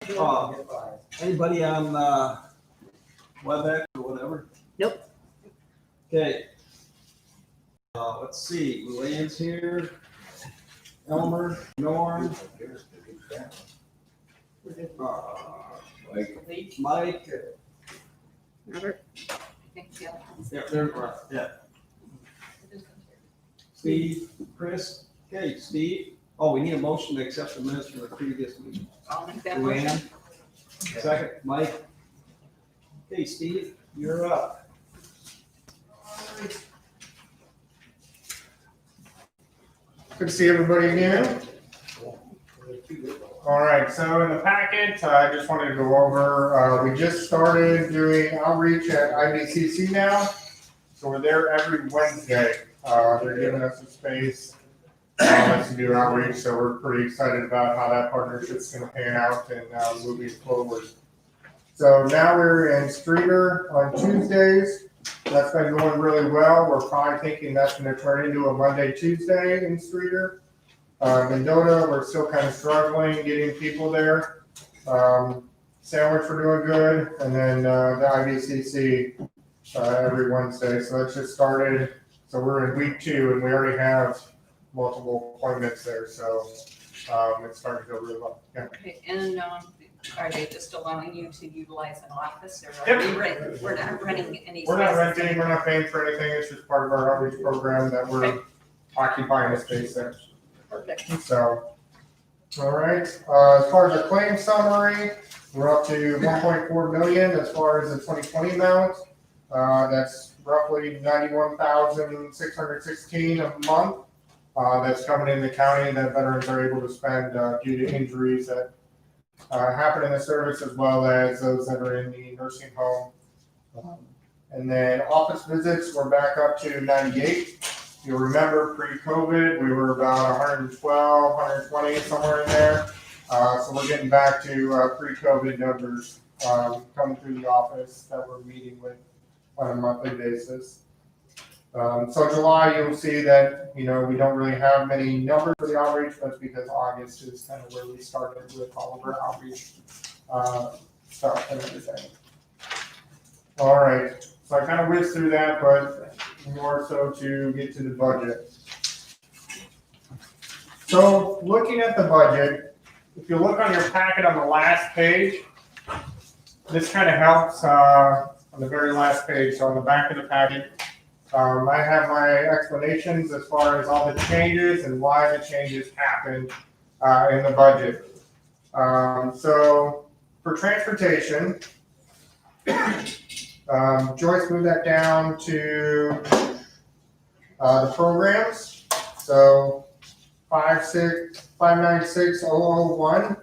Anybody on Home VAC or whatever? Nope. Okay. Let's see. Luann's here. Elmer, Norm, Mike. Robert. Yeah. Steve, Chris. Okay, Steve. Oh, we need a motion to accept the minutes from the previous meeting. I'll make that motion. Luann. Second, Mike. Okay, Steve, you're up. Good to see everybody again. All right, so in the packet, I just wanted to go over, we just started doing outreach at IVCC now. So we're there every Wednesday. They're giving us a space to do outreach, so we're pretty excited about how that partnership's going to pan out and moving forward. So now we're in Streeter on Tuesdays. That's been going really well. We're probably thinking that's going to turn into a Monday, Tuesday in Streeter. Mendota, we're still kind of struggling getting people there. Sandwich, we're doing good. And then the IVCC every Wednesday. So that's just started. So we're in week 2 and we already have multiple appointments there. So it's starting to go really well. Yeah. Okay, and are they just allowing you to utilize an office or Yep. we're not renting any? We're not spaces? renting, we're not paying for anything. It's just part of our outreach program that we're occupying a space there. Perfect. So, all right, as far as the claim summary, we're up to 1.4 million as far as the 2020 amount. That's roughly 91,616 a month. That's coming in the county that veterans are able to spend due to injuries that happen in the service, as well as those that are in the nursing home. And then office visits, we're back up to 98. You'll remember pre-COVID, we were about 112, 120, somewhere in there. So we're getting back to pre-COVID numbers coming through the office that we're meeting with on a monthly basis. So July, you'll see that, we don't really have many numbers for the outreach, but it's because August is kind of where we started with all of our outreach stuff and everything. All right, so I kind of whizzed through that, but more so to get to the budget. So looking at the budget, if you look on your packet on the last page, this kind of helps on the very last page. So on the back of the packet, I have my explanations as far as all the changes and why the changes happened in the budget. So for transportation, Joyce moved that down to the programs. So 596,001.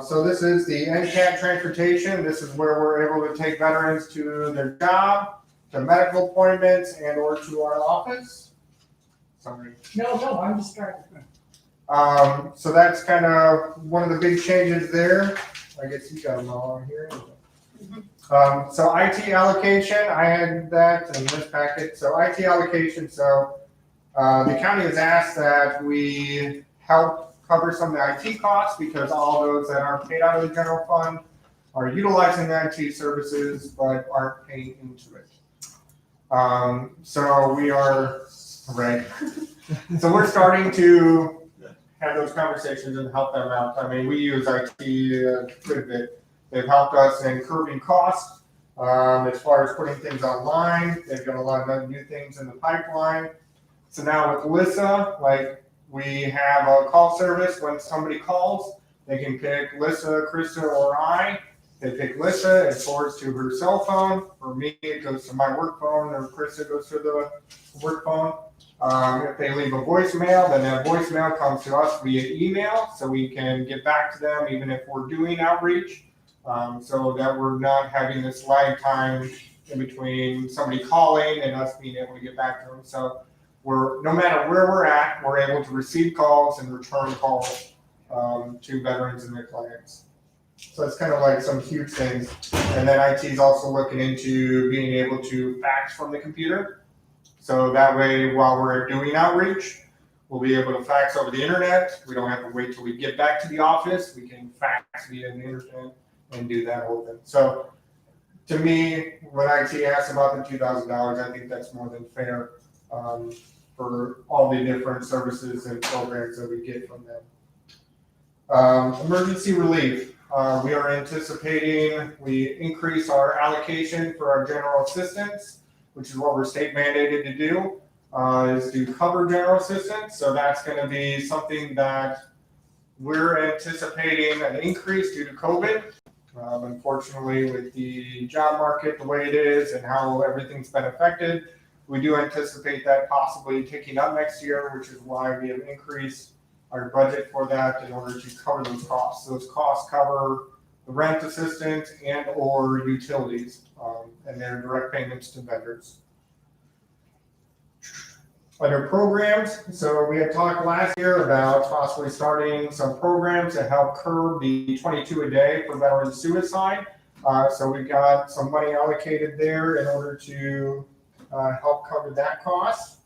So this is the NCAT transportation. This is where we're able to take veterans to their job, to medical appointments, and or to our office. Sorry. No, I'm just starting. So that's kind of one of the big changes there. I guess you got them all on here. So IT allocation, I had that in this packet. So IT allocation, so the county has asked that we help cover some of the IT costs because all those that aren't paid out of the general fund are utilizing the IT services but aren't paying into it. So we are, right. So we're starting to have those conversations and help them out. I mean, we use IT a good bit. They've helped us in curbing costs as far as putting things online. They've done a lot of new things in the pipeline. So now with Lissa, like we have a call service. When somebody calls, they can pick Lissa, Krista, or I. They pick Lissa, it forwards to her cell phone. For me, it goes to my work phone, or Krista goes to the work phone. If they leave a voicemail, then that voicemail comes to us via email, so we can get back to them even if we're doing outreach, so that we're not having this lag time in between somebody calling and us being able to get back to them. So no matter where we're at, we're able to receive calls and return calls to veterans and their clients. So it's kind of like some huge things. And then IT is also looking into being able to fax from the computer. So that way, while we're doing outreach, We'll be able to fax over the internet. We don't have to wait till we get back to the office. We can fax via the internet and do that whole thing. So to me, when IT asks about the $2,000, I think that's more than fair for all the different services and programs that we get from them. Emergency relief. We are anticipating we increase our allocation for our general assistance, which is what we're state mandated to do, is to cover general assistance. So that's going to be something that we're anticipating an increase due to COVID. Unfortunately, with the job market the way it is and how everything's been affected, we do anticipate that possibly ticking up next year, which is why we have increased our budget for that in order to cover those costs. Those costs cover the rent assistance and or utilities and their direct payments to vendors. Under programs, so we had talked last year about possibly starting some programs to help curb the 22 a day for veteran suicide. So we've got some money allocated there in order to help cover that cost.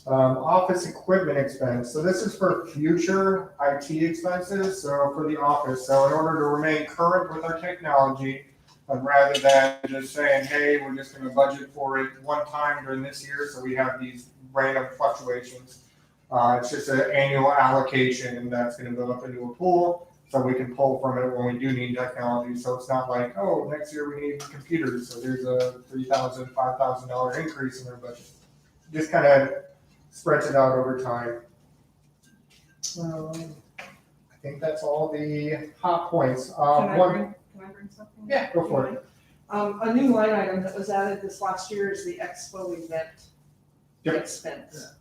Office equipment expense. So this is for future IT expenses, so for the office. So in order to remain current with our technology, rather than just saying, hey, we're just going to budget for it one time during this year, so we have these random fluctuations. It's just an annual allocation, and that's going to build up into a pool, so we can pull from it when we do need technology. So it's not like, oh, next year we need computers, so there's a $3,000, $5,000 increase in our budget. Just kind of spreads it out over time. I think that's all the hot points. Can I bring something? Yeah, go for it. A new line item that was added this last year is the Expo event Yep. expense.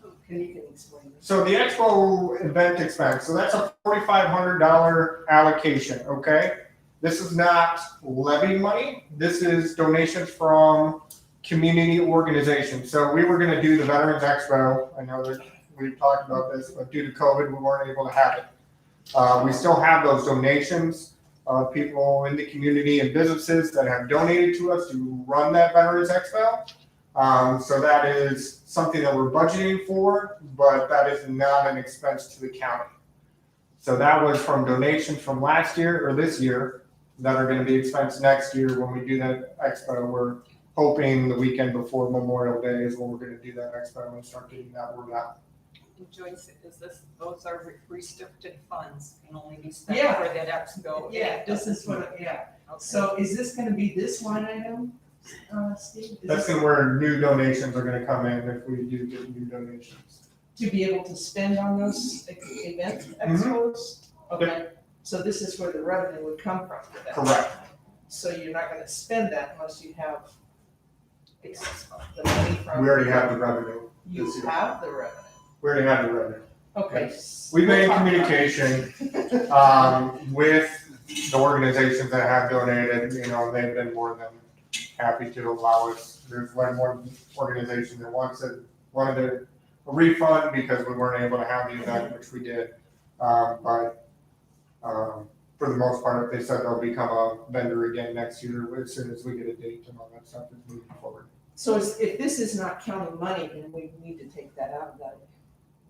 You can explain this. So the Expo event expense, so that's a $4,500 allocation, okay? This is not levy money. This is donations from community organizations. So we were gonna do the Veterans Expo. I know that we've talked about this, but due to COVID, we weren't able to have it. We still have those donations of people in the community and businesses that have donated to us to run that Veterans Expo. So that is something that we're budgeting for, but that is not an expense to the county. So that was from donations from last year or this year that are gonna be expensed next year when we do that expo. We're hoping the weekend before Memorial Day is when we're gonna do that expo and start getting that word out. Joyce, those are restricted funds, can only be spent Yeah. for that Expo. Yeah, this is what, yeah. Okay. So is this gonna be this line item, Steve? Is That's this where new donations are gonna come in if we do get new donations. to be able to spend on those event expos? Okay, so this is where the revenue would come from for that. Correct. So you're not gonna spend that unless you have the money from. We already have the revenue. You this year. have the revenue. We already have the revenue. Okay. We've been in We'll talk about communication with the organizations that have donated. You know, they've been more than happy to allow us. There's one organization that wanted a refund because we weren't able to have the event, which we did. But for the most part, they said they'll become a vendor again next year as soon as we get a date and all that stuff is moving forward. So if this is not counting money, then we need to take that out of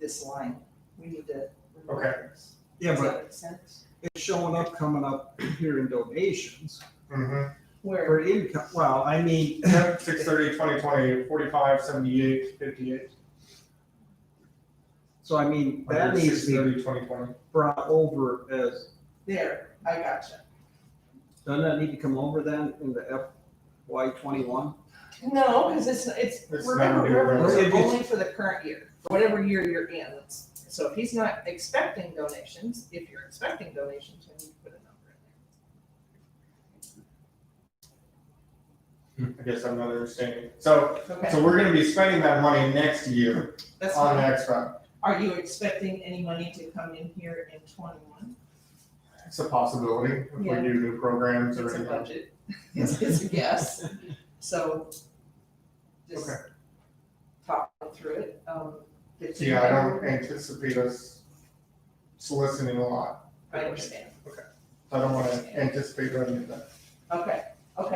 this line. We need to remove Okay. this. Yeah, Does but that make sense? it's showing up, coming up here in donations. Mm-hmm. Where, For income, well, I mean, 6/30, 2020, 45, 78, 58. so I mean, that needs to be 2020. brought over as, there, I gotcha. doesn't that need to come over then in the FY 21? No, because it's, remember, not new revenues revenue. are only for the current year, whatever year you're in. So if he's not expecting donations, if you're expecting donations, then you put a number I guess I'm not understanding. So in there. Okay, we're gonna be spending that money next year that's on the fine. expo. Are you expecting any money to come in here in 21? It's a possibility if we Yeah. do new programs or It's a anything. budget. It's a guess. So just Okay. talk through it. Yeah, I don't anticipate us soliciting a lot. I understand. I don't wanna anticipate running that. Okay. Does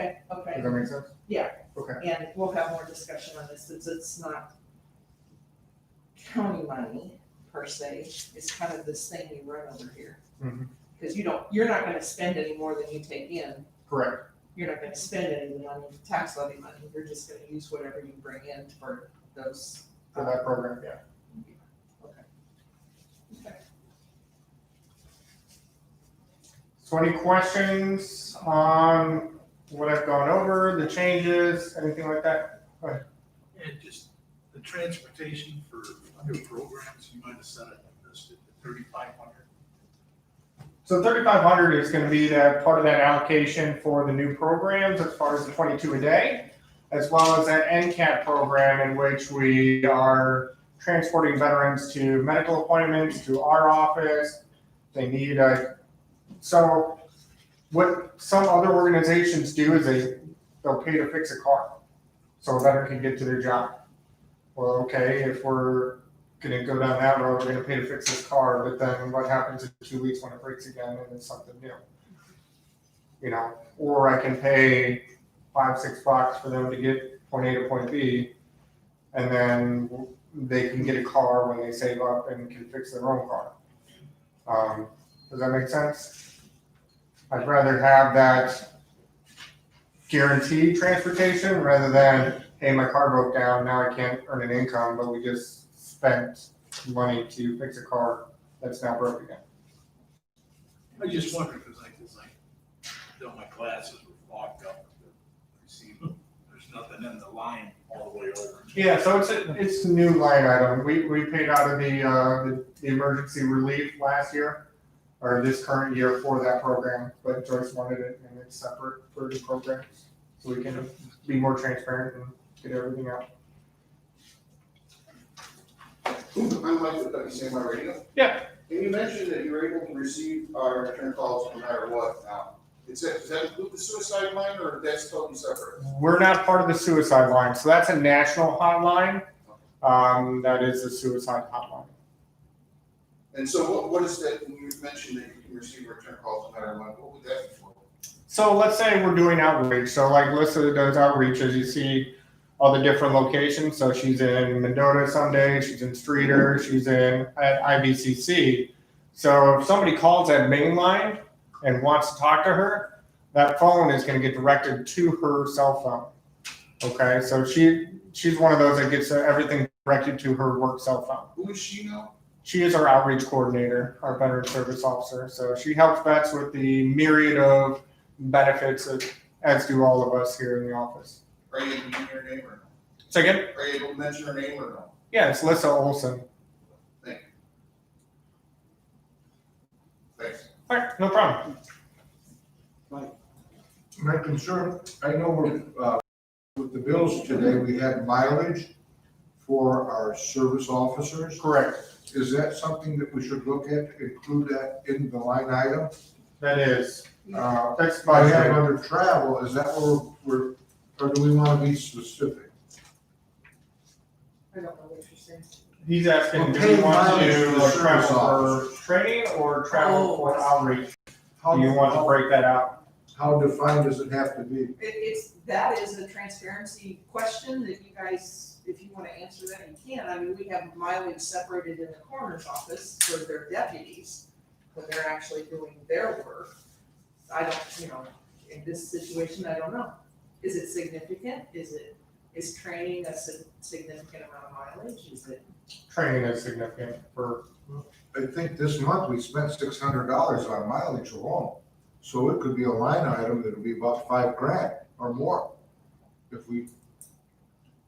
that make sense? Yeah. Okay. And we'll have more discussion on this, since it's not county money per se, it's kind of this thing you run over here. Mhm. Because you're not gonna spend any more than you take in. Correct. You're not gonna spend any money, tax levy money, you're just gonna use whatever you bring in for those. For that program, yeah. Okay. So any questions on what I've gone over, the changes, anything like that? And just the transportation for other programs, you might have said it, listed at 3,500. So 3,500 is gonna be that part of that allocation for the new programs as far as the 22 a day, as well as that NCAT program in which we are transporting veterans to medical appointments, to our office. They need so what some other organizations do is they'll pay to fix a car so a veteran can get to their job. Well, okay, if we're gonna go down that road, we're gonna pay to fix this car, but then what happens in 2 weeks when it breaks again and it's something new? You know, or I can pay $5-6 for them to get point A to point B, and then they can get a car when they save up and can fix their own car. Does that make sense? I'd rather have that guaranteed transportation rather than, hey, my car broke down, now I can't earn an income, but we just spent money to fix a car that's now broke again. I just wondered, because my classes were fogged up. There's nothing in the line all the way over. Yeah, so it's a new line item. We paid out of the emergency relief last year, or this current year for that program, but Joyce wanted it and it's separate for the programs, so we can be more transparent and get everything out. I'm Mike with WCMI Radio. Yeah. And you mentioned that you're able to receive our return calls no matter what now. Does that include the suicide line or that's totally separate? We're not part of the suicide line, so that's a national hotline. That is a suicide hotline. And so what is that, when you mentioned that you can receive return calls no matter what would that be for? So let's say we're doing outreach. So like Lisa does outreach, as you see all the different locations. So she's in Mendota some days, she's in Streeter, she's at IBCC. So if somebody calls that main line and wants to talk to her, that phone is going to get directed to her cell phone. Okay, so she's one of those that gets everything directed to her work cell phone. Who is she now? She is our outreach coordinator, our veteran service officer. So she helps vets with the myriad of benefits, as do all of us here in the office. Are you able to mention her name or no? So again, Are you able to mention her name or no? yeah, it's Lisa Olson. Thanks. All right, no problem. My concern, I know with the bills today, we had mileage for our service officers. Correct. Is that something that we should look at, include that in the line item? That is, that's I have budgeted. under travel, is that where or do we want to be specific? I don't know what you're saying. He's asking, do Okay, you want to mileage do for the like service travel for training or travel for outreach? Do you want to break that out? How defined does it have to be? That is a transparency question that you guys, if you want to answer that, you can. I mean, we have mileage separated in the coroner's office for their deputies when they're actually doing their work. I don't, in this situation, I don't know. Is it significant? Is training a significant amount of mileage? Is it? Training is significant for, I think this month we spent $600 on mileage alone. So it could be a line item that'll be about $5,000 or more.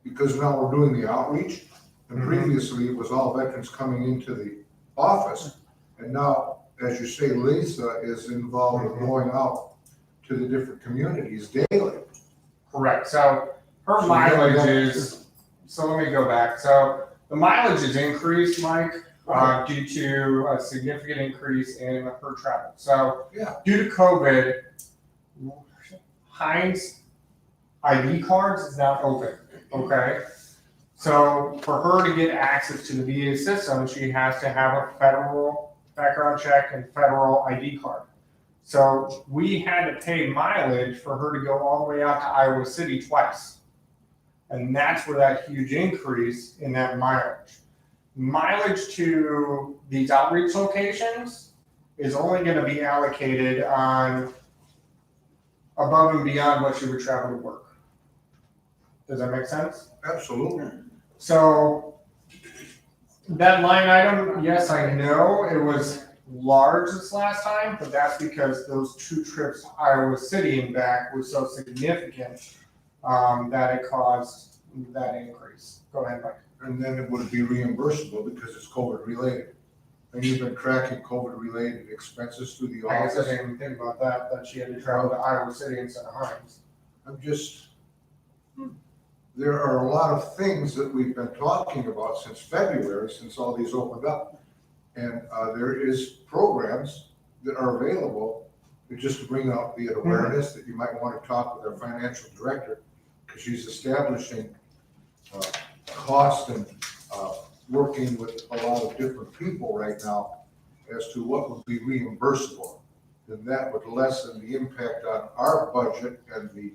Because now we're doing the outreach, and previously it was all veterans coming into the office. And now, as you say, Lisa is involved in going out to the different communities daily. correct. So her So mileage yeah, is, so let me go back. So the mileage is increased, Mike, due to a significant increase in her travel. So Yeah. due to COVID, Heinz ID cards is not open, okay? So for her to get access to the VA system, she has to have a federal background check and federal ID card. So we had to pay mileage for her to go all the way out to Iowa City twice. And that's where that huge increase in that mileage. mileage to these outreach locations is only gonna be allocated on above and beyond what you would travel to work. Does that make sense? Absolutely. So that line item, yes, I know it was large this last time, but that's because those 2 trips Iowa City and back were so significant that it caused that increase. Go ahead, Mike. And then it would be reimbursable because it's COVID related. And you've been tracking COVID related expenses through the I guess I office. didn't even think about that she had to travel to Iowa City instead of Hines. I'm just, there are a lot of things that we've been talking about since February, since all these opened up. And there is programs that are available, just to bring out the awareness that you might want to talk with our financial director, because she's establishing cost and working with a lot of different people right now as to what would be reimbursable. And that would lessen the impact on our budget and the.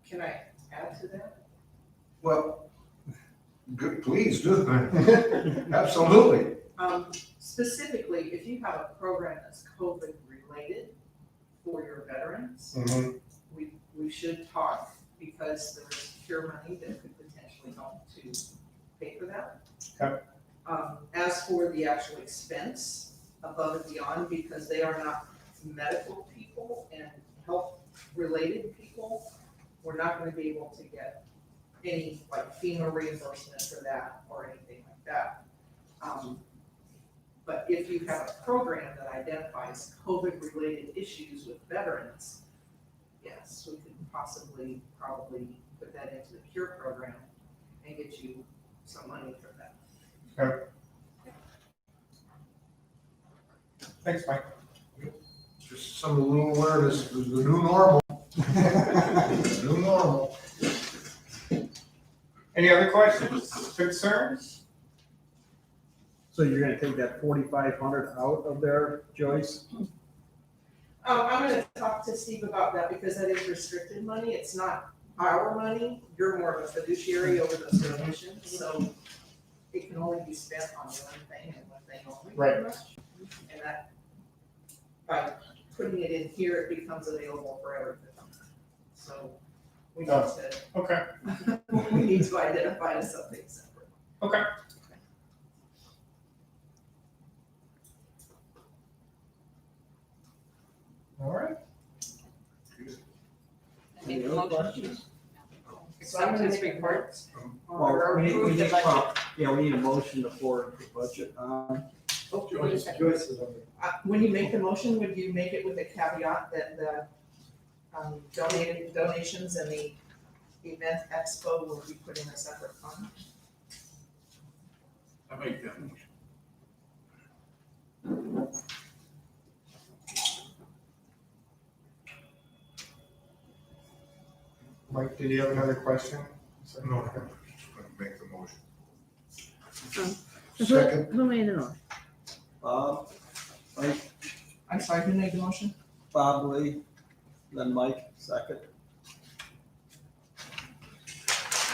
Can I add to that? Well, good, please do. Absolutely. Specifically, if you have a program that's COVID related for your veterans, we should talk because there's cure money that could potentially help to pay for that. Okay. As for the actual expense above and beyond, because they are not medical people and health related people, we're not gonna be able to get any like FEMA reimbursement for that or anything like that. But if you have a program that identifies COVID-related issues with veterans, yes, we could possibly, probably put that into the CURE program and get you some money for that. Thanks, Mike. Just some little awareness, the new normal. The new normal. Any other questions, concerns? So you're gonna take that 4,500 out of there, Joyce? I'm gonna talk to Steve about that because that is restricted money. It's not our money. You're more of a fiduciary over those donations, so it can only be spent on one thing and one thing only. Right. pretty much. And that, by putting it in here, it becomes available for everything. So we need to, Okay, we need to identify something separate. okay. All right. Make Any a other motion. questions? So I'm Accept gonna his make a report. Or Well, we approve the need, budget. yeah, we need a motion to forward the budget. Oh, wait a second. When you make the motion, would you make it with a caveat that the donations and the event expo will be put in a separate fund? I make that motion. Mike, did you have another question? No, I'm just gonna make the motion. Who Second, who made the motion? Bob, Mike, I'm sorry, who made the motion? Bob Lee, then Mike, second.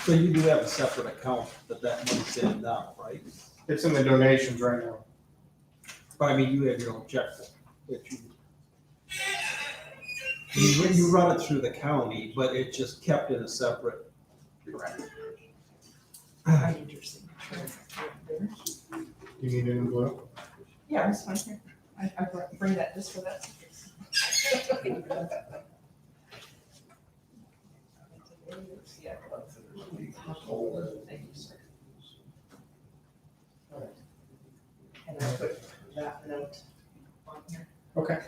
So you do have a separate account that money's in now, right? It's in the donations right now. But I mean, you have your own checkbook that you run it through the county, but it's just kept in a separate. I need your signature. You need an envelope? Yeah, that's fine here. I bring that just for that. Yeah. Thank you, sir. And I'll put that note on here. Okay.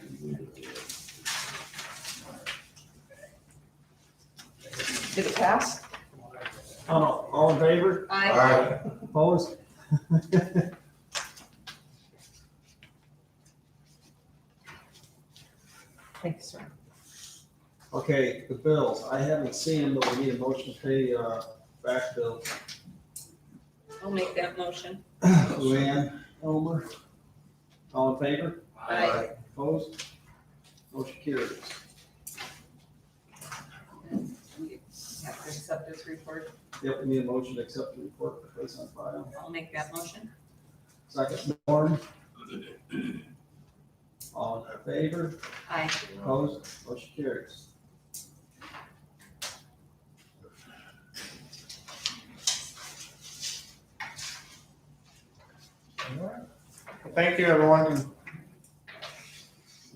Did it pass? All in favor? aye. Opposed? Thank you, sir. Okay, the bills, I haven't seen them, but we need a motion to pay, back bills. I'll make that motion. Luann, Elmer, all in favor? Aye. Opposed? Motion carries. Have to accept this report. Yep, we need a motion to accept the report for place on file. I'll make that motion. Second, Warren. All in favor? Aye. Opposed? Motion carries. Thank you, everyone.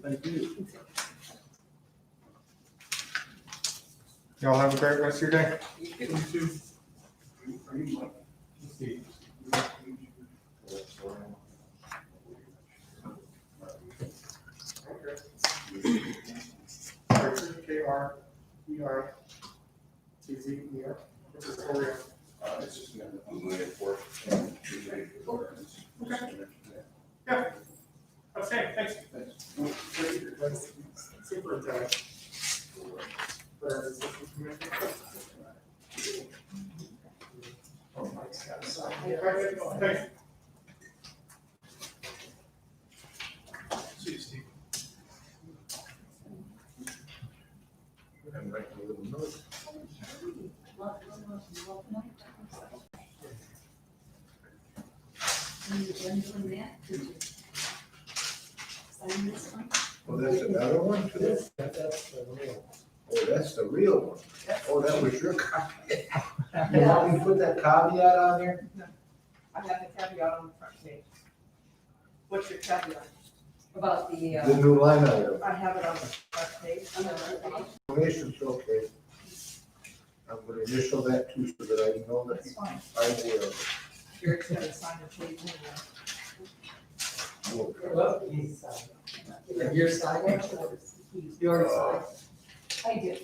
Thank you. Y'all have a great rest of your day. You too. K-R-E-R-T-Z-E-R. This is Oreo. It's just gonna move it forward. Okay, thanks. Super. Thanks. See you, Steve. And write a little note. Oh, that's another one too? Oh, that's the real one. Oh, that was your copy. You want me to put that caveat on there? I have the caveat on the front page. What's your caveat? About the, The new line item. I have it on the front page. Donations, okay. I'm gonna initial that too, so that I know that That's fine. I will. Eric's gonna sign the page anyway. Your side? Yours. I did.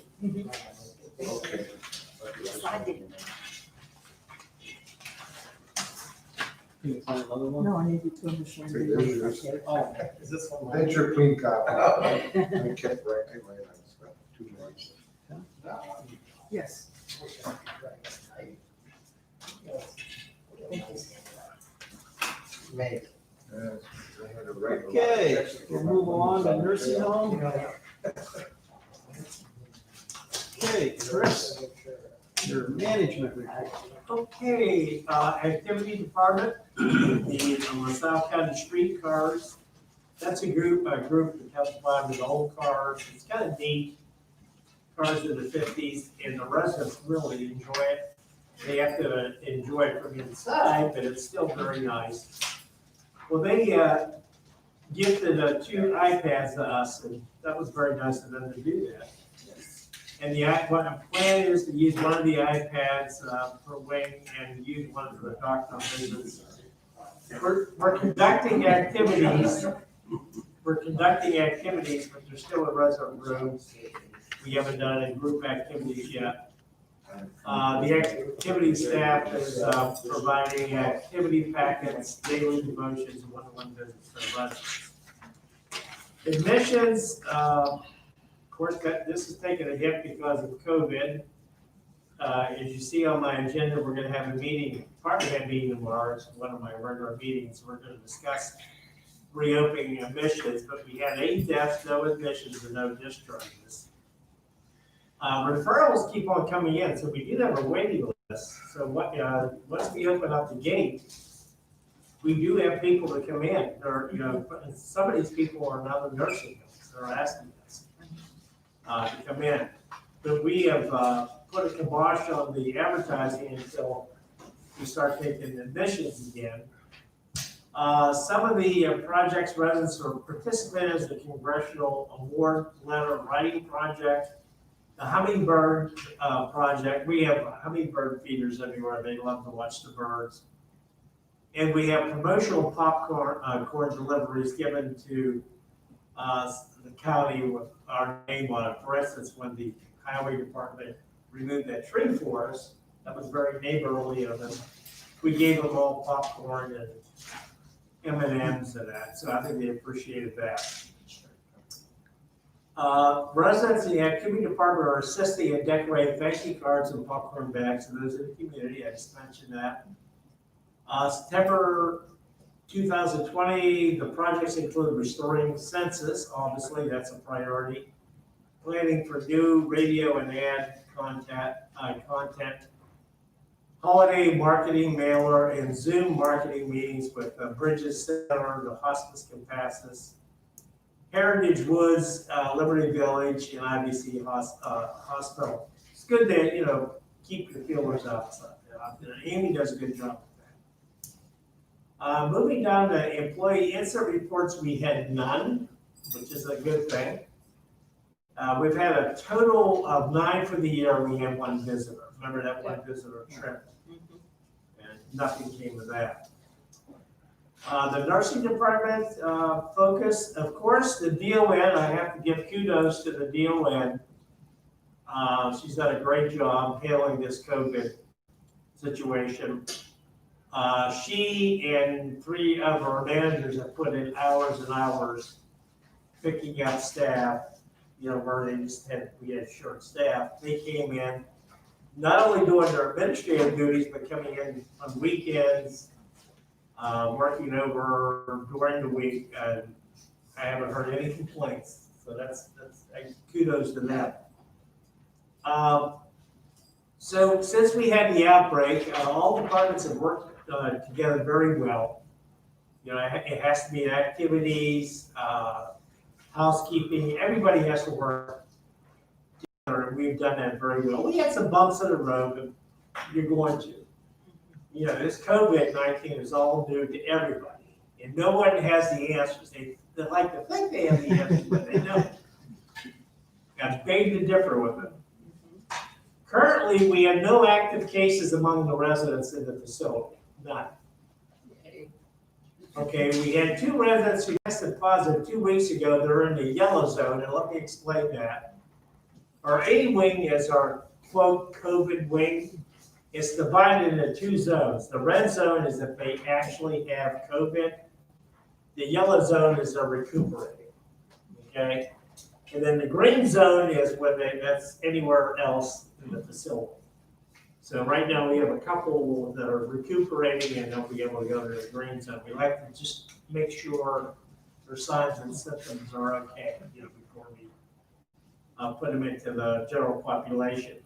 Okay. yes, I did. Can you find another one? No, I need you to initial. See, there's yours. Oh, Is this one? That's your clean copy. I kept writing on stuff, 2 months. Yes. May. I had to write a lot. okay, we'll move on to nursing home. Okay, Chris, your management report. Okay, activity department, the LaSalle County streetcars. That's a group that helps buy with old cars. It's kind of neat. Cars in the 50s, and the residents really enjoy it. They have to enjoy it from inside, but it's still very nice. Well, they gifted 2 iPads to us, and that was very nice of them to do that. And the plan is to use one of the iPads per wing and use one for the doctor visits. We're conducting activities. But there's still a reserve room. We haven't done any group activities yet. The activity staff is providing activity packets, daily devotions, one-on-one visits for residents. Admissions, of course, this is taking a hit because of COVID. As you see on my agenda, we're going to have a meeting, department head meeting tomorrow. It's one of my regular meetings. We're going to discuss reopening admissions, but we had 8 deaths, no admissions, and no discharges. Referrals keep on coming in, so we do have a waiting list. So once we open up the gate, we do have people to come in. Some of these people are in other nursing homes. They're asking us to come in. But we have put a kibosh on the advertising until we start taking admissions again. Some of the projects residents are participants in the Congressional Award Letter Writing Project. The Hummingbird Project, we have hummingbird feeders everywhere. They love to watch the birds. And we have promotional popcorn corn deliveries given to the county with our name on it. For instance, when the highway department removed that tree for us, that was very neighborly of them. We gave them all popcorn and M&Ms and that, so I think they appreciated that. Residents in the activity department are assisting in decorating thank you cards and popcorn bags for those in the community. I just mentioned that. September 2020, the projects include restoring census. Obviously, that's a priority. planning for new radio and ad content, holiday marketing mailer, and Zoom marketing meetings with the Bridges Center, the Hospice Compasses, Heritage Woods, Liberty Village, and IBC Hospital. It's good to, keep the feelers out. Amy does a good job with that. Moving down to employee insert reports, we had none, which is a good thing. We've had a total of 9 for the year. We had 1 visitor. Remember that one visitor trip? And nothing came of that. The nursing department focus, of course, the DON, I have to give kudos to the DON. She's done a great job handling this COVID situation. She and 3 of our managers have put in hours and hours picking up staff. Where we had short staff. They came in, not only doing their administrative duties, but coming in on weekends, working over during the week. I haven't heard any complaints, so that's kudos to them. So since we had the outbreak, all departments have worked together very well. It has to be activities, housekeeping, everybody has to work together. We've done that very well. We had some bumps in the road, but you're going to. This COVID-19 is all new to everybody, and no one has the answers. They like to think they have the answers, but they don't. I beg to differ with them. Currently, we have no active cases among the residents in the facility, none. Okay, we had 2 residents who tested positive 2 weeks ago. They're in the yellow zone, and let me explain that. Our A wing is our, quote, COVID wing. It's divided into 2 zones. The red zone is if they actually have COVID. The yellow zone is they're recuperating, okay? And then the green zone is when that's anywhere else in the facility. So right now we have a couple that are recuperating and they'll be able to go to the green zone. We like to just make sure their signs and symptoms are okay, before we put them into the general population.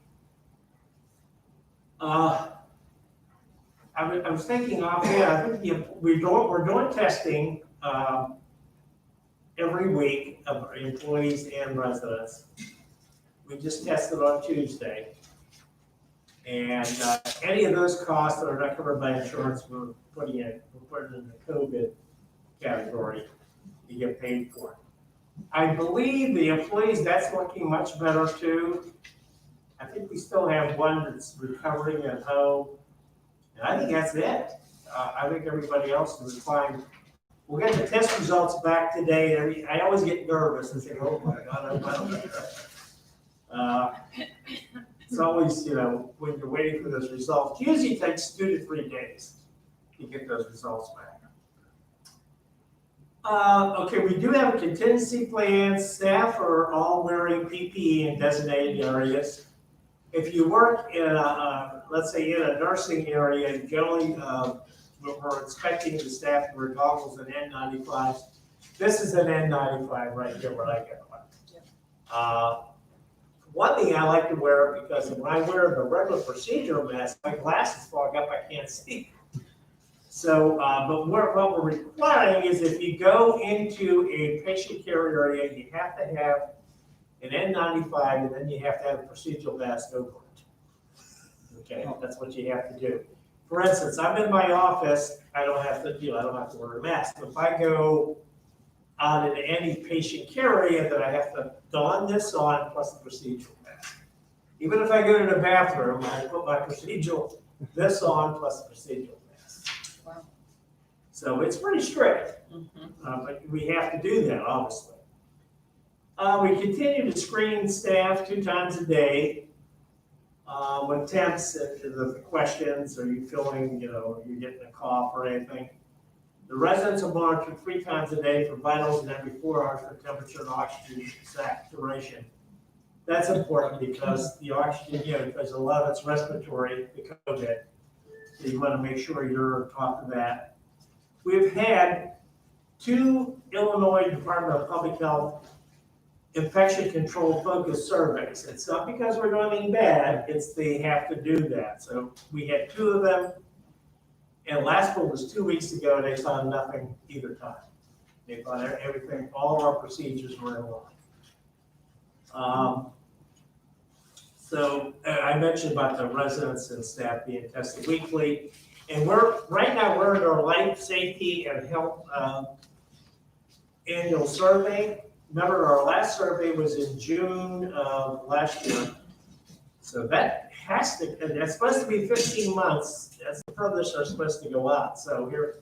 I was thinking offhand, I think we're doing testing every week of our employees and residents. We just tested on Tuesday. And any of those costs that are not covered by insurance, we're putting in the COVID category. You get paid for it. I believe the employees, that's looking much better too. I think we still have 1 that's recovering at home. And I think that's it. I think everybody else is fine. We'll get the test results back today. I always get nervous and say, oh my God, I don't know. It's always, when you're waiting for those results, it usually takes 2 to 3 days to get those results back. Okay, we do have a contingency plan. Staff are all wearing PPE in designated areas. If you work in let's say in a nursing area, generally we're expecting the staff to wear goggles and N95s. This is an N95 right here, what I got one. One thing I like to wear, because when I wear the regular procedural mask, my glasses fog up, I can't see. So, but what we're requiring is if you go into a patient care area, you have to have an N95 and then you have to have a procedural mask over it. Okay, that's what you have to do. For instance, I'm in my office, I don't have to wear a mask. If I go out in any patient care area, that I have to don this on plus the procedural mask. Even if I go to the bathroom, I put my procedural this on plus the procedural mask. Wow. So it's pretty strict, but we have to do that, obviously. We continue to screen staff 2 times a day. When temps, the questions, are you feeling, you're getting a cough or anything? The residents are monitored 3 times a day for vitals and every 4 hours for temperature and oxygen saturation. That's important because the oxygen, because a lot of it's respiratory, the COVID. So you want to make sure you're on top of that. We've had 2 Illinois Department of Public Health infection control focused surveys. It's not because we're doing anything bad, it's they have to do that. So we had 2 of them, and last one was 2 weeks ago, and they found nothing either time. They found everything, all of our procedures were in line. So I mentioned about the residents and staff being tested weekly, and right now we're in our life safety and health annual survey. Remember, our last survey was in June of last year. So that has to, and it's supposed to be 15 months. That's the furthest are supposed to go out. So here,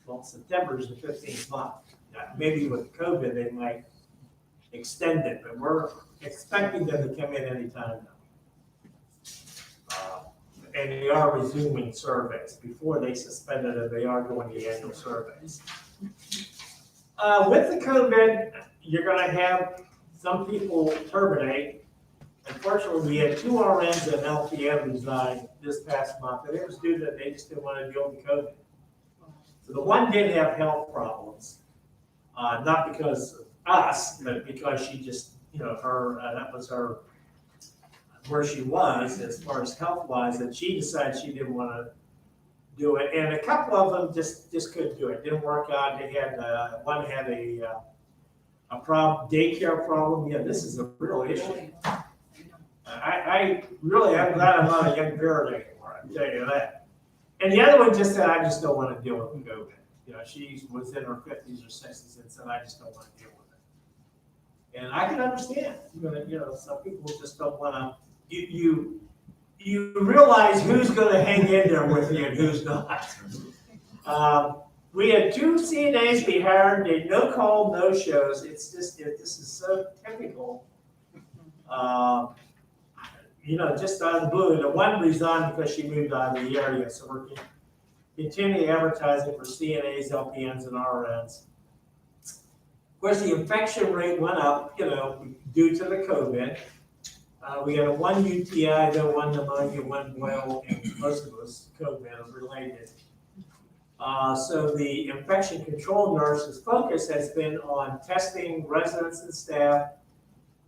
well, September is the 15th month. Now, maybe with COVID, they might extend it, but we're expecting them to come in anytime now. And they are resuming surveys. Before they suspended it, they are doing the annual surveys. With the COVID, you're gonna have some people terminate. Unfortunately, we had 2 RNs and LPN resign this past month, and it was due to that they just didn't want to deal with COVID. So the one did have health problems, not because of us, but because she just, that was her, where she was as far as health-wise, and she decided she didn't want to do it. And a couple of them just couldn't do it. Didn't work out. They had one had a daycare problem. Yeah, this is a real issue. I'm glad I'm not a young parent anymore, I can tell you that. And the other one just said, I just don't want to deal with COVID. She was in her 50s or 60s and said, I just don't want to deal with it. And I can understand, some people just don't want to, you realize who's going to hang in there with you and who's not. We had 2 CNAs we hired, they no call, no shows. It's just, this is so typical. Just out of the blue. The one resigned because she moved out of the area. So we're continuing advertising for CNAs, LPNs, and RNs. Of course, the infection rate went up, due to the COVID. We had 1 UTI, though 1 pneumonia, 1 boil, and most of us COVID related. So the infection control nurse's focus has been on testing residents and staff,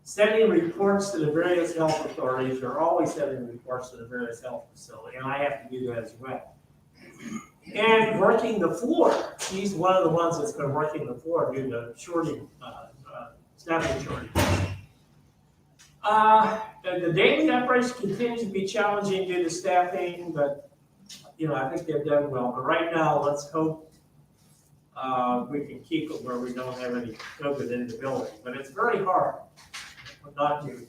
sending reports to the various health authorities. They're always sending reports to the various health facilities, and I have to do that as well. And working the floor. She's one of the ones that's been working the floor due to staffing shortage. The daily operation continues to be challenging due to staffing, but I think they've done well. But right now, let's hope we can keep it where we don't have any COVID in the building. But it's very hard not to.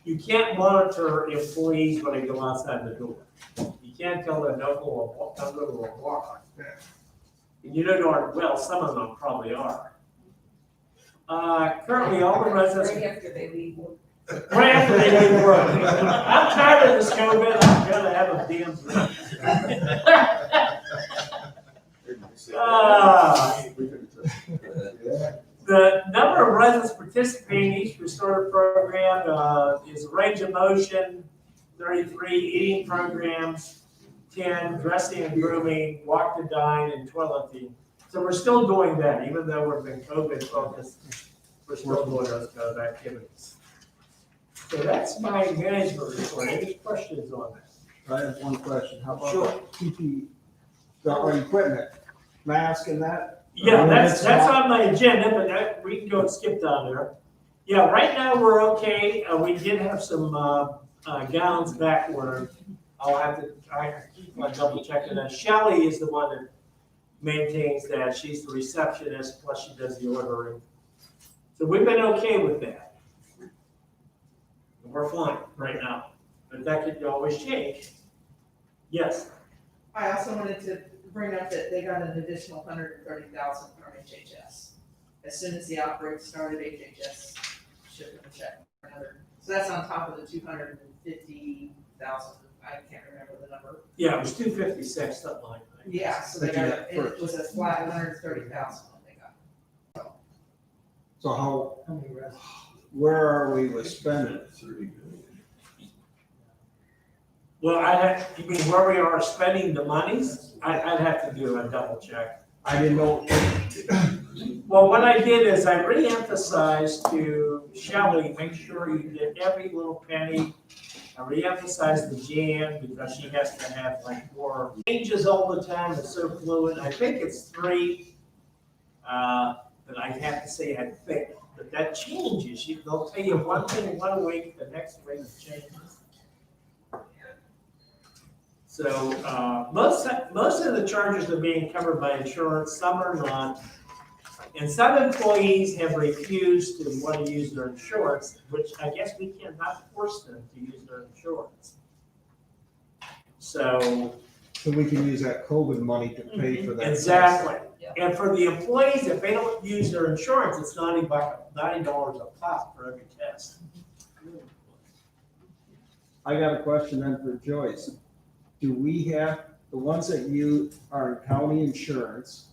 You can't monitor employees when they go outside the door. You can't tell them don't go to a bar. And well, some of them probably are. Currently, all the residents. Right after they leave work. Right after they leave work. I'm tired of this COVID. I'm gonna have a damn. The number of residents participating in each restorative program is range of motion, 33, eating programs, 10, dressing and grooming, walk to dine, and toileting. So we're still doing that, even though we've been COVID focused, we're still doing those kind of activities. So that's my management report. Any questions on that? I have one question. How about PPE, our equipment, mask and that? Yeah, that's on my agenda, but we can go and skip down there. Yeah, right now we're okay. We did have some gallons back ordered. I keep on double checking that. Shelley is the one that maintains that. She's the receptionist, plus she does the ordering. So we've been okay with that. We're fine right now, but that could always change. Yes. I also wanted to bring up that they got an additional $130,000 from HHS. As soon as the outbreak started, HHS shipped them a check for another. So that's on top of the $250,000. I can't remember the number. Yeah, it was 256, something like that. Yeah, so they got, it was a flat $130,000 they got. So where are we with spending? Well, you mean where we are spending the monies? I'd have to do a double check. I didn't know, Well, what I did is I re-emphasized to Shelley, make sure you get every little penny. I re-emphasized the Jan because she has to have like more changes all the time. It's so fluid. I think it's 3. But I have to say, I think, but that changes. They'll tell you one thing one week, the next week it changes. So, most of the charges are being covered by insurance, some are not. And some employees have refused to want to use their insurance, which I guess we cannot force them to use their insurance. So we can use that COVID money to pay for that. exactly. Yeah. And for the employees, if they don't use their insurance, it's $90 a pop for every test. I got a question then for Joyce. Do we have, the ones that you are in county insurance,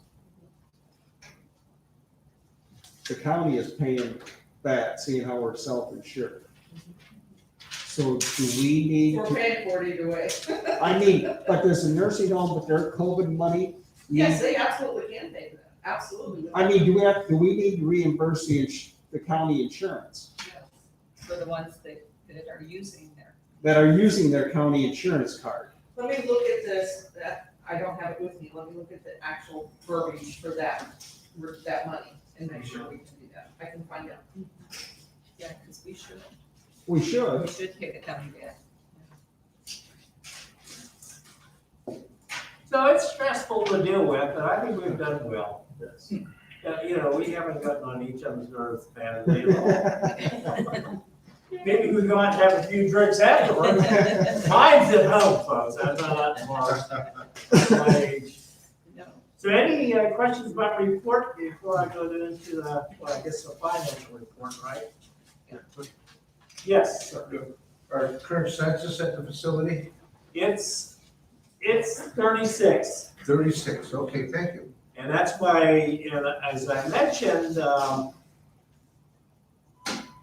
the county is paying that, seeing how we're self-insured. So do we need We're to, paying for it either way. I mean, but does the nursing home with their COVID money? Yes, they absolutely can pay for that, absolutely. I mean, do we need to reimburse the county insurance For the ones that are using their. that are using their county insurance card? Let me look at this, I don't have it with me, let me look at the actual verbiage for that money and make sure we can do that. I can find out. Yeah, because we should pay the county back. So it's stressful to deal with, but I think we've done well. We haven't gotten on each other's nerves badly at all. Maybe we go out and have a few drinks afterwards. Mine's at home, folks. I'm not my age. No. So any questions about report before I go into the financial report, right? Yes, sir. Our current census at the facility, It's 36. 36, okay, thank you. And that's why, as I mentioned,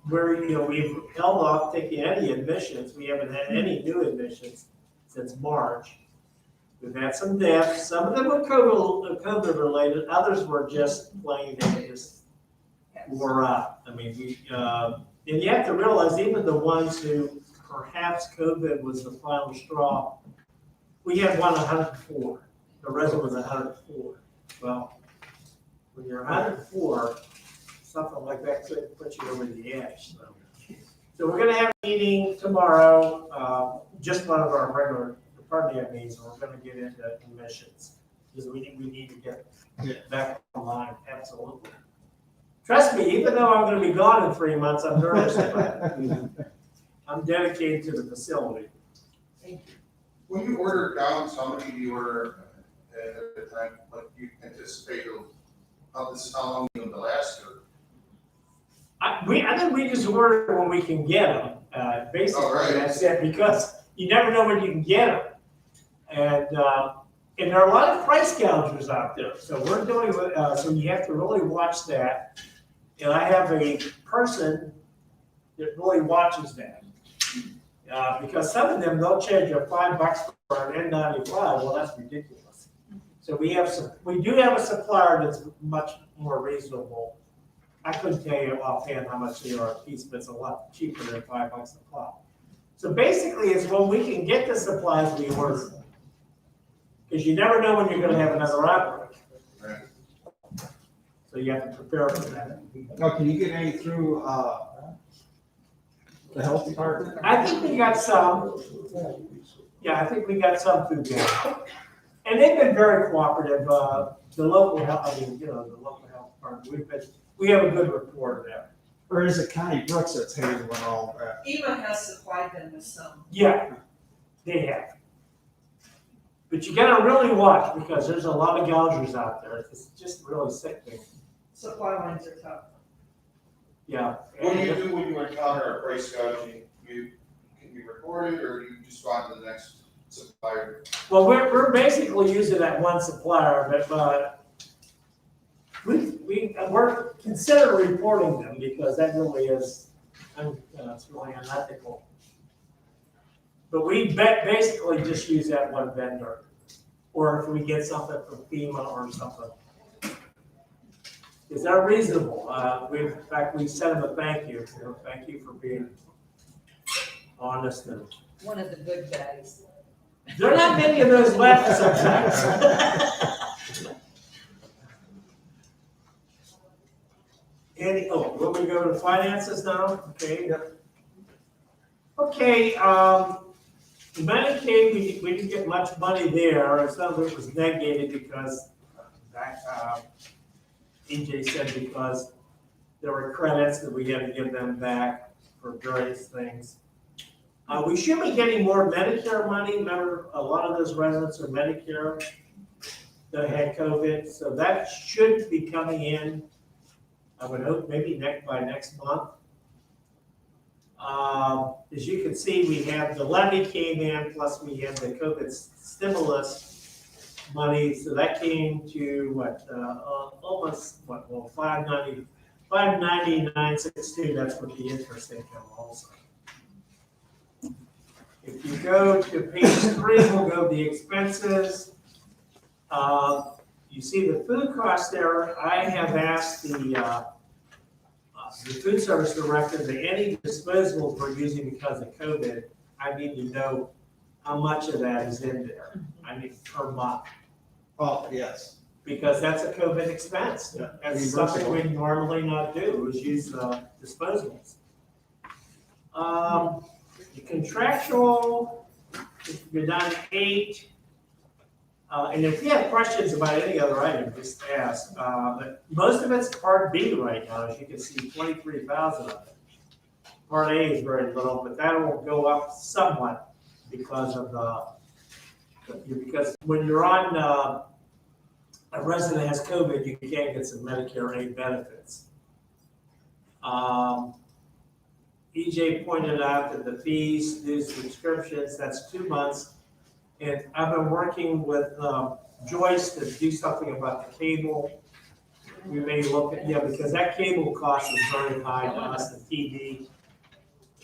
we've held off taking any admissions. We haven't had any new admissions since March. We've had some deaths. Some of them were COVID related. Others were just plain, they just wore out. I mean, and you have to realize even the ones who perhaps COVID was the final straw, we had 104. The rest was 104. Well, when you're 104, something like that could put you over the edge. So we're going to have a meeting tomorrow, just one of our regular department meetings, and we're going to get into admissions because we need to get back online. Absolutely. Trust me, even though I'm going to be gone in 3 months, I'm nervous about it. I'm dedicated to the facility. When you order gowns, how many do you order at a time? What you anticipate how long you'll last? Or? I think we just order when we can get them. Basically, that's it, because you never know when you can get them. And there are a lot of price gougers out there. So we're doing, so you have to really watch that. And I have a person that really watches that. Because some of them, they'll charge you $5 for an N95. Well, that's ridiculous. So we do have a supplier that's much more reasonable. I couldn't tell you offhand how much they are a piece, but it's a lot cheaper than $5 a pop. So basically, it's when we can get the supplies, we order them. Because you never know when you're going to have another outbreak. Right. So you have to prepare for that. Now, can you get any through, the health department? I think we got some. Yeah, I think we got some through there. And they've been very cooperative. The local health department, we have a good report there. Or is it Connie Brooks that's handling all that? EMA has supplied them with some. Yeah, they have. But you gotta really watch because there's a lot of gougers out there. It's just really sickening. Supply lines are tough. Yeah. What do you do when you encounter a price gouging? Can you report it, or do you just go on to the next supplier? Well, we're basically using that one supplier, but we're consider reporting them because that really is it's really unethical. But we basically just use that one vendor, or if we get something from FEMA or something. Is that reasonable? In fact, we sent them a thank you, thank you for being honest and. One of the good guys. There are not many of those left sometimes. Will we go to finances now? Okay. Okay, Medicaid, we didn't get much money there. Some of it was negated because, EJ said because there were credits that we had to give them back for various things. We should be getting more Medicare money. Remember, a lot of those residents are Medicare that had COVID, so that should be coming in. I would hope maybe by next month. As you can see, we have the levy came in, plus we have the COVID stimulus money, so that came to almost 599.62. That's with the interest income also. If you go to page 3, we'll go to the expenses. You see the food cost there. I have asked the food service director that any disposables we're using because of COVID, I need to know how much of that is in there. I mean, per month, Oh, yes. because that's a COVID expense. Yeah. That's something we normally not do, is use disposables. The contractual, you're down to 8. And if you have questions about any other item, just ask. But most of it's Part B right now, as you can see, 23,000 of it. Part A is very little, but that will go up somewhat because of because when you're on a resident has COVID, you can't get some Medicare aid benefits. EJ pointed out that the fees, new subscriptions, that's 2 months. And I've been working with Joyce to do something about the cable. We may look at, because that cable cost is very high to us, the TV.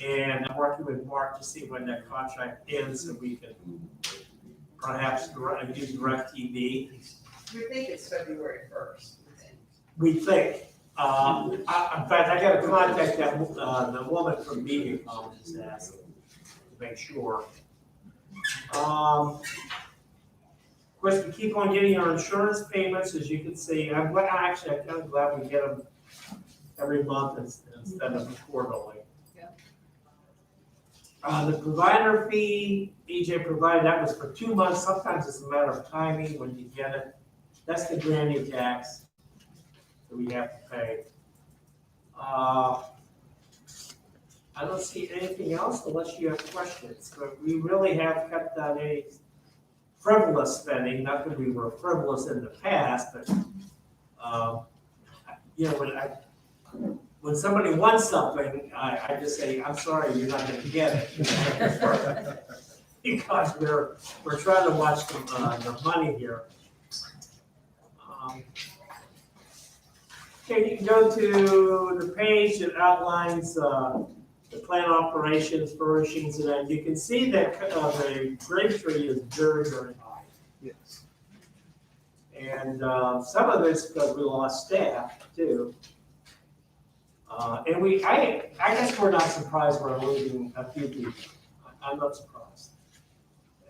And I'm working with Mark to see when that contract ends, so we can perhaps use DirecTV. We think it's February 1st. We think. In fact, I got to contact that the woman from Mediacom and just ask to make sure. Of course, we keep on getting our insurance payments, as you can see. I'm kind of glad we get them every month instead of quarterly. Yeah. The provider fee, EJ provided, that was for 2 months. Sometimes it's a matter of timing when you get it. That's the granny tax that we have to pay. I don't see anything else unless you have questions, but we really have cut down any frivolous spending, not that we were frivolous in the past, but, when somebody wants something, I just say, I'm sorry, you're not gonna get it. Because we're trying to watch the money here. Okay, you can go to the page that outlines the plant operations, furnishings, and then you can see that the grape tree is very, very high. Yes. And some of it's because we lost staff too. And I guess we're not surprised we're losing a few people. I'm not surprised.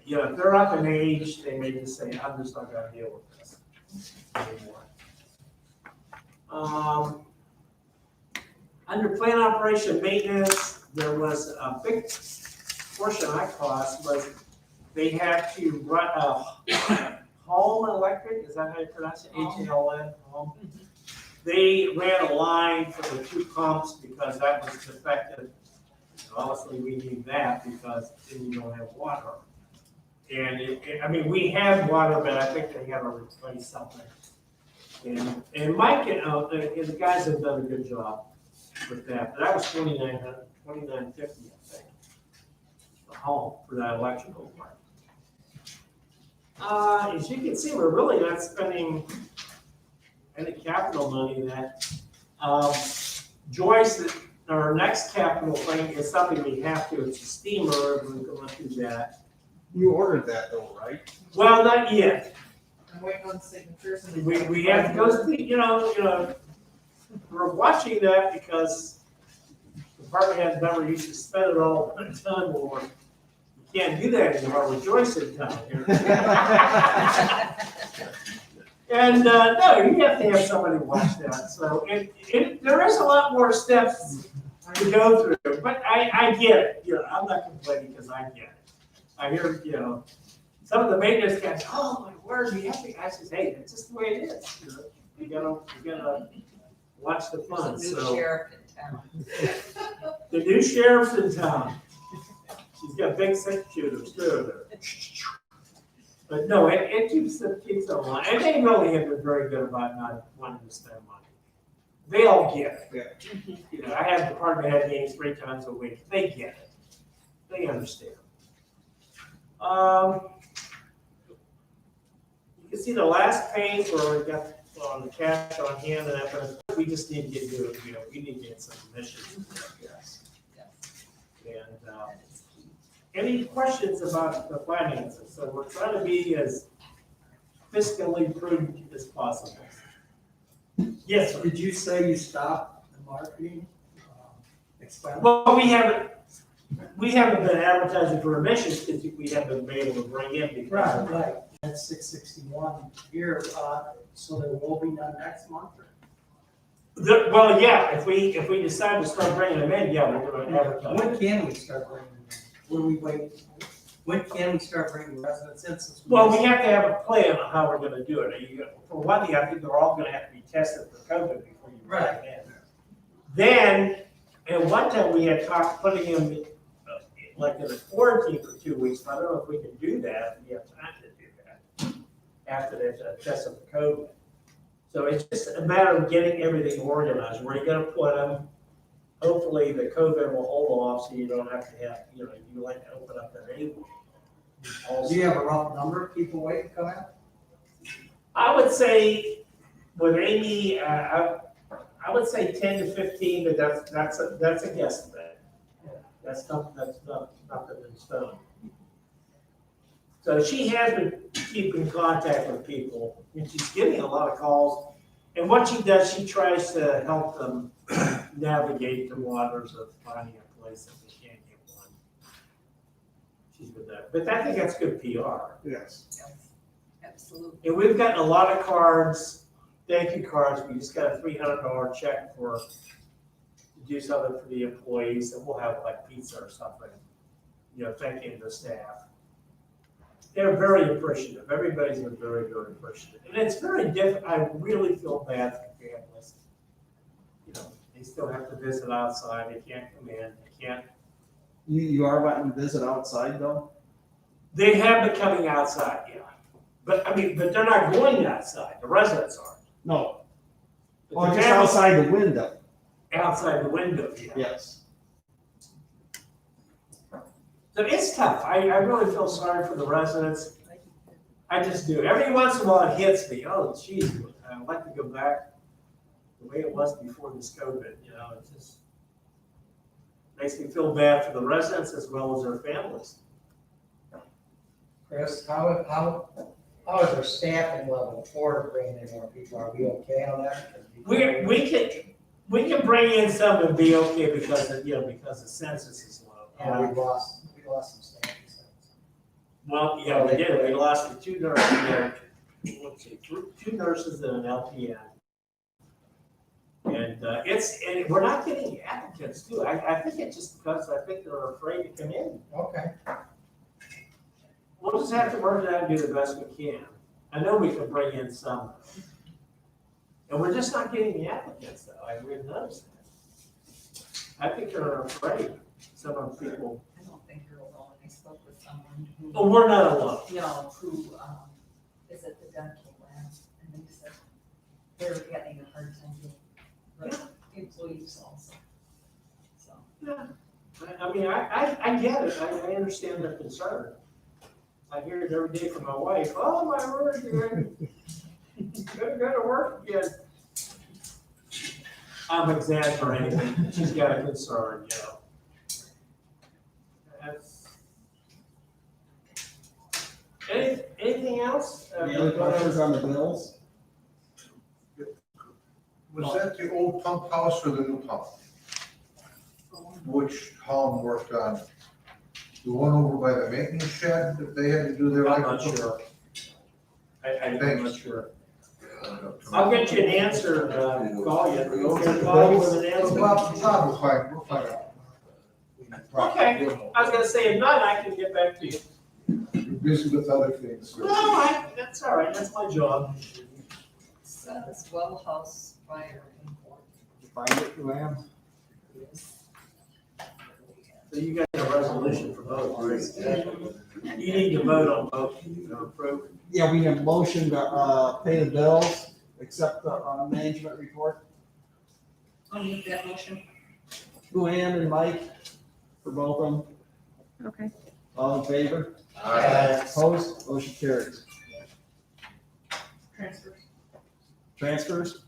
If they're up in age, they may just say, I'm just not gonna deal with this anymore. Under plant operation maintenance, there was a big portion I cost was they had to run Home Electric, is that how you pronounce it? HLN, Home. They ran a line for the 2 pumps because that was defective. Obviously, we need that because then you don't have water. And we have water, but I think they have to replace something. And Mike and the guys have done a good job with that. But that was $2,950, I think, the Home for that electrical part. As you can see, we're really not spending any capital money. That Joyce, our next capital thing is something we have to. It's a steamer. We're going to do that. You ordered that though, right? Well, not yet. I'm waiting on signatures. And We have to go see, we're watching that because the department heads never used to spend it all the time, or you can't do that anymore with Joyce in town here. And, no, you have to have somebody watch that, so there is a lot more steps to go through, but I get it, you know, I'm not complaining because I get it. I hear, you know, some of the maintenance guys, oh my word, you have to, I says, hey, that's just the way it is, you know, you gotta watch the fun, There's a new so. sheriff in town. The new sheriff's in town. She's got big six shooters too. But no, it keeps them alive. And they really have been very good about not wanting to spend money. They all get it. You know, I have department head meetings 3 times a week. They get it. They understand. You can see the last page where we got on the cash on hand and that, but we just need to get to it. You know, we need to get some emissions. Yes. And any questions about the finances? So we're trying to be as fiscally prudent as possible. Yes, sir. Did you say you stopped the marketing expense? Well, we haven't been advertising for emissions because we haven't been able to bring in because. Right. That's 661 here, so there will be none next month? Well, yeah, if we decide to start bringing them in, yeah, we're going to advertise. When can we start bringing them in? Will we wait? When can we start bringing residents in? Since Well, we have to have a plan on how we're going to do it. For one thing, I think they're all going to have to be tested for COVID before you bring them in. Then, at one time, we had talked putting them like in a quarantine for 2 weeks, but I don't know if we can do that, if we have time to do that after they've tested for COVID. So it's just a matter of getting everything organized, where you're gonna put them. Hopefully the COVID will hold off, so you don't have to have, you know, you like to open up that anyway. Do you have a rough number of people waiting to come out? I would say with Amy, I would say 10 to 15, but that's a guesstimate. That's nothing in stone. So she has been keeping contact with people, and she's getting a lot of calls. And what she does, she tries to help them navigate the waters of finding a place that they can't get one. She's good at that. But I think that's good PR. Yes. Yes, absolutely. And we've gotten a lot of cards, thank you cards. We just got a $300 check to do something for the employees, and we'll have like pizza or something, you know, thanking the staff. They're very appreciative. Everybody's been very, very appreciative. And it's very different. I really feel bad for families. You know, they still have to visit outside. They can't come in. They can't. You are letting them visit outside though? They have been coming outside, yeah. But I mean, but they're not going outside. The residents aren't. No. But Oh, the just families outside the window? outside the window, yeah. Yes. So it's tough. I really feel sorry for the residents. I just do. Every once in a while it hits me. Oh, geez, I'd like to go back the way it was before this COVID. You know, it just makes me feel bad for the residents as well as their families. Chris, how is our staffing level for bringing in more people? Are we okay on that? We can bring in some and be okay because of, you know, because the census is low. And we lost some staff. Well, yeah, we did. We lost the 2 nurses, let's see, 2 nurses and an LPN. And we're not getting applicants too. I think it's just because I think they're afraid to come in. Okay. We'll just have to work it out and do the best we can. I know we can bring in some. And we're just not getting the applicants though. I really noticed that. I think they're afraid. Some of the people. I don't think you're alone. I spoke with someone who, Oh, we're not alone. you know, who is at the dental lab, and they said they're having a hard time getting employees also. So, Yeah. I mean, I get it. I understand their concern. I hear it every day from my wife. Oh, my word, you're gonna go to work again. I'm exaggerating. She's got a concern, you know. Anything else? Any other questions on the bills? Was that the old pump house or the new pump? Which Tom worked on? The one over by the maintenance shed that they had to do their. I'm not sure. I'm not sure. I'll get you an answer, call you. Go get a call with an answer. Well, Tom will find, we'll find out. Okay, I was gonna say, if not, I can get back to you. You're busy with other things. No, that's all right, that's my job. So this well house fire report. Find it, Luann? So you got a resolution for both, right? You need to vote on both, to approve. Yeah, we have motion to, pay the bills, accept the, management report. I'll make that motion. Luann and Mike, for both of them. Okay. All in favor? Aye. Opposed? Motion carries. Transfers. Transfers?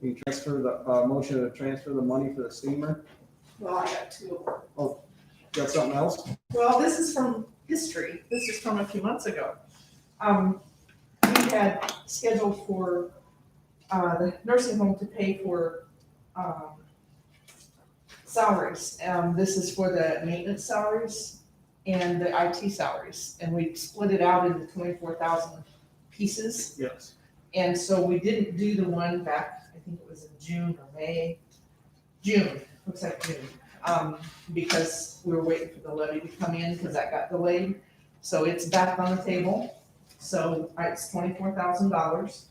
We transfer the, motion to transfer the money for the steamer. Well, I got two of them. Got something else? Well, this is from history. This is from a few months ago. We had scheduled for, the nursing home to pay for, salaries. This is for the maintenance salaries and the IT salaries. And we split it out into 24,000 pieces. Yes. And so we didn't do the one back, I think it was in June or May, June, looks like June. Because we were waiting for the levy to come in, because that got delayed. So it's back on the table. So it's $24,000.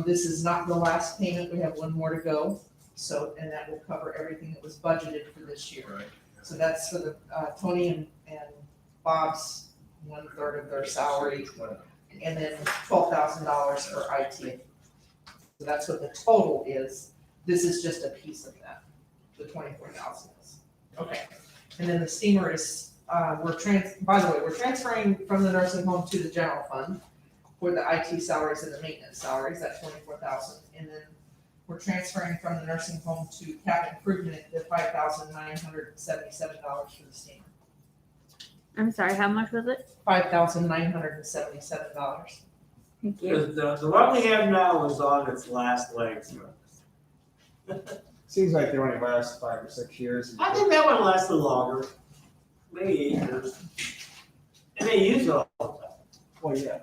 This is not the last payment, we have one more to go. So, and that will cover everything that was budgeted for this year. Right. So that's for the, Tony and Bob's 1/3 of their salary, and then $12,000 for IT. So that's what the total is. This is just a piece of that, the 24,000 is. Okay, and then the steamer is, by the way, we're transferring from the nursing home to the general fund for the IT salaries and the maintenance salaries, that 24,000. And then we're transferring from the nursing home to cap improvement, the $5,977 for the steamer. I'm sorry, how much was it? $5,977. Thank you. The one we have now is on its last legs. Seems like they only last 5 or 6 years. I think that one lasted longer, maybe 8 years. And they use it all the time. Well, yeah.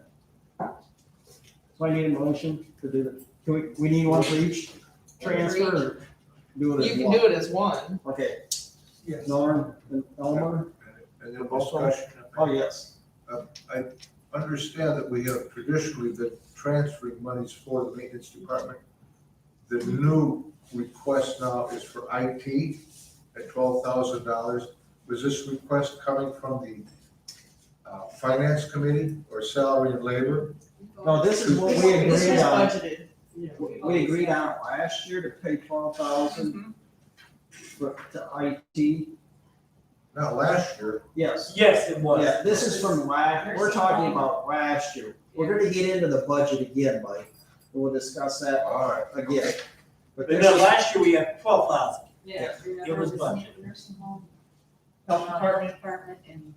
So I need a motion to do the, we need one for each transfer, or do it You as can one? do it as one. Okay, Yes. Norm and Elmer, And then discussion. oh, yes. I understand that we have traditionally been transferring monies for the maintenance department. The new request now is for IT at $12,000. Was this request coming from the finance committee or salary and labor? No, this is what we This agreed was on. budgeted. We agreed on last year to pay 12,000 for, to IT. Not last year. Yes. Yes, it was. Yeah, this is from last, we're talking about last year. We're gonna get into the budget again, Mike. We'll discuss that All right. again. But But this then is, last year we had 12,000. Yeah. It was budgeted. Nursing home, Health department, department and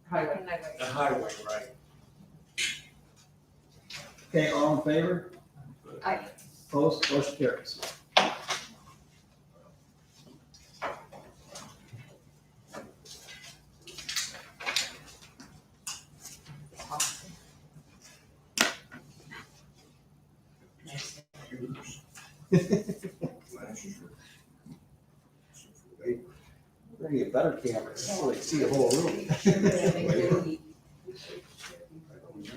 highway. The highway, right. okay, all in favor? Aye. Opposed, motion carries. Bring you a better camera, so they see the whole room.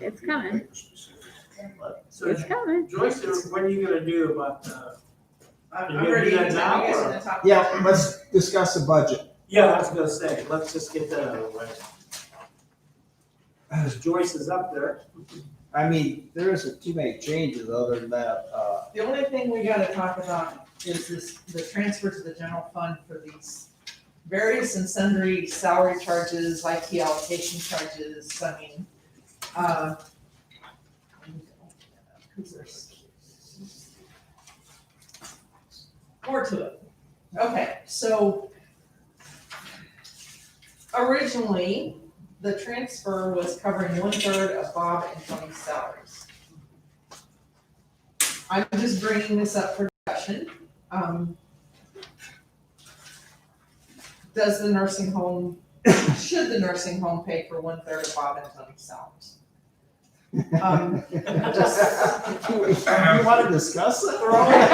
It's coming. So It's coming. Joyce, what are you gonna do about, I'm You gonna ready do to, that you now, guys or- gonna talk. Yeah, let's discuss the budget. yeah, I was gonna say, let's just get that out of the way. As Joyce is up there. I mean, there isn't too many changes other than that, The only thing we gotta talk about is this, the transfer to the general fund for these various and sundry salary charges, IT allocation charges, I mean, because there's more to it. Okay, so originally, the transfer was covering 1/3 of Bob and Tony's salaries. I'm just bringing this up for discussion. Does the nursing home, should the nursing home pay for 1/3 of Bob and Tony's salaries? You want to discuss it? Throwing Not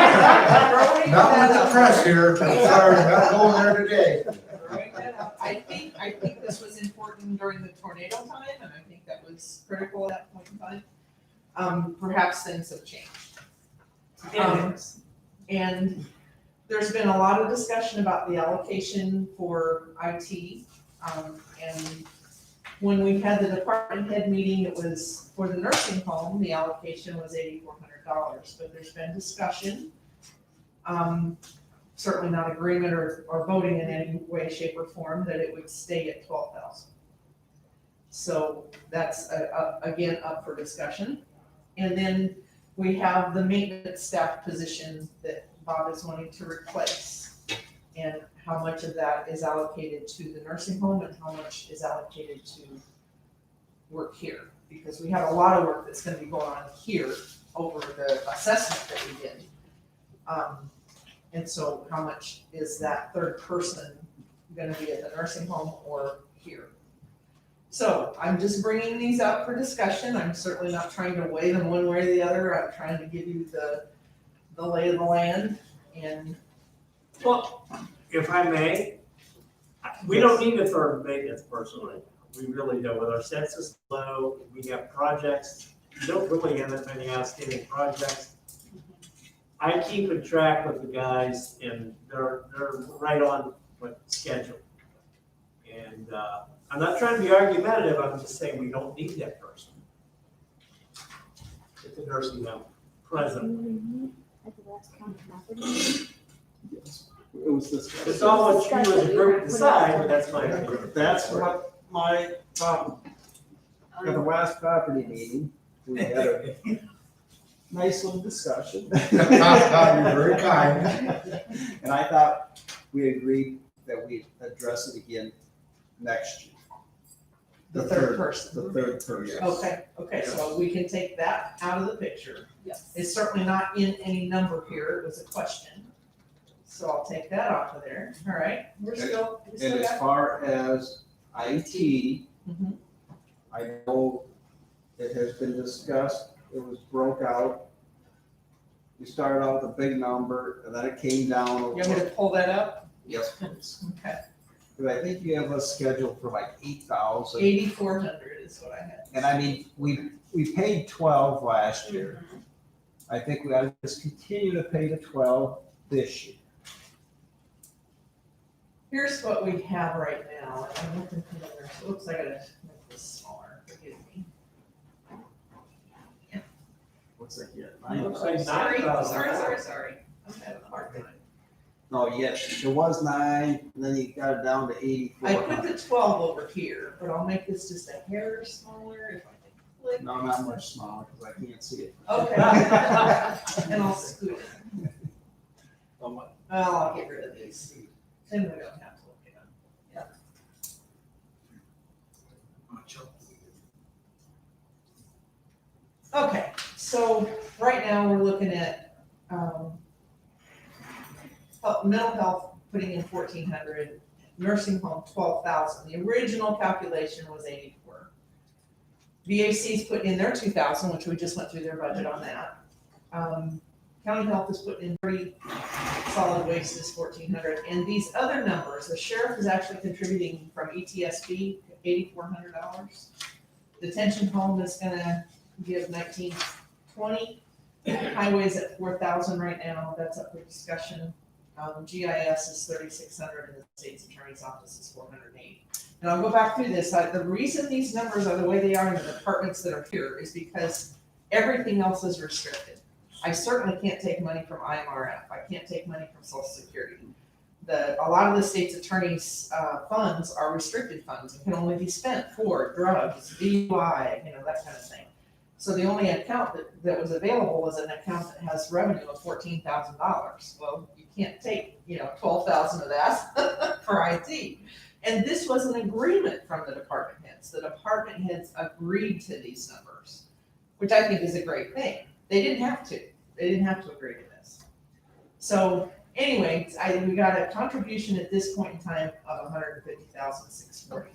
that with the out press there. here, sorry, not going there today. Throwing that out. I think this was important during the tornado time, and I think that was critical at that point in time. Perhaps things have changed. And there's been a lot of discussion about the allocation for IT. And when we had the department head meeting, it was for the nursing home, the allocation was $8,400, but there's been discussion. Certainly not agreement or voting in any way, shape, or form that it would stay at 12,000. So that's, again, up for discussion. And then we have the maintenance staff position that Bob is wanting to replace. And how much of that is allocated to the nursing home and how much is allocated to work here? Because we have a lot of work that's gonna be going on here over the assessment that we did. And so how much is that third person gonna be at the nursing home or here? So I'm just bringing these up for discussion. I'm certainly not trying to weigh them one way or the other. I'm trying to give you the lay of the land and. Well, if I may, we don't need a third maintenance person right now. We really don't. With our census low, we have projects. We don't really have that many outstanding projects. I keep in track with the guys and they're right on with schedule. And, I'm not trying to be argumentative, I'm just saying we don't need that person. It's a nursing home, present. At the last county property. It was this. It's all what you as a group decide, but that's my opinion. That's what my, at the last property meeting, we had a nice little discussion. You're very kind. And I thought we agreed that we address it again next year. The third person. The third person. Okay, so we can take that out of the picture. Yes. It's certainly not in any number here, it was a question. So I'll take that off of there, all right, we And still as got, far as IT, Mhm. I know it has been discussed, it was broke out. We started out with a big number, and then it came down. you want me to pull that up? Yes, please. Okay, Because I think you have us scheduled for like 8,000. 8,400 is what I had. And I mean, we paid 12 last year. I think we ought to just continue to pay the 12 this year. Here's what we have right now, and I'm looking for the, it looks like I gotta make this smaller, forgive me. What's that here? Looks like Sorry, 9,000. sorry, I'm having a hard time. No, yes, there was 9, and then you got it down to 84. I put the 12 over here, but I'll make this just a hair smaller if I can click. No, not much smaller, because I can't see it. Okay. And I'll scoot it. Well, I'll get rid of these, then we don't have to look at them. Okay, so right now we're looking at, mental health putting in 1,400, nursing home 12,000. The original calculation was 84. VAC's putting in their 2,000, which we just went through their budget on that. County Health is putting in 30, solid waste is 1,400, and these other numbers, the sheriff is actually contributing from ETSB $8,400. Detention home is gonna give 1,920. Highways at 4,000 right now, that's up for discussion. GIS is 3,600 and the state's attorney's office is 480. And I'll go back through this. The reason these numbers are the way they are in the departments that are here is because everything else is restricted. I certainly can't take money from IMRF. I can't take money from Social Security. A lot of the state's attorney's funds are restricted funds and can only be spent for drugs, DUI, that kind of thing. So the only account that was available was an account that has revenue of $14,000. Well, you can't take, 12,000 of that for IT. And this was an agreement from the department heads. The department heads agreed to these numbers, which I think is a great thing. They didn't have to. They didn't have to agree to this. So anyway, we got a contribution at this point in time of $150,640.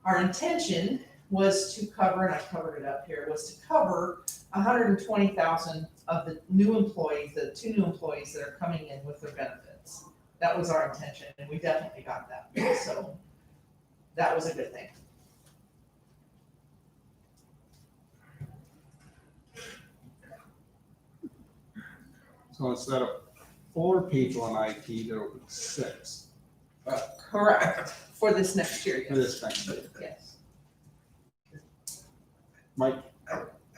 Our intention was to cover, and I covered it up here, was to cover $120,000 of the new employees, the 2 new employees that are coming in with their benefits. That was our intention, and we definitely got that. So that was a good thing. So instead of 4 people in IT, there will be 6 Correct. For this next year, for yes. this next year. Yes. Mike?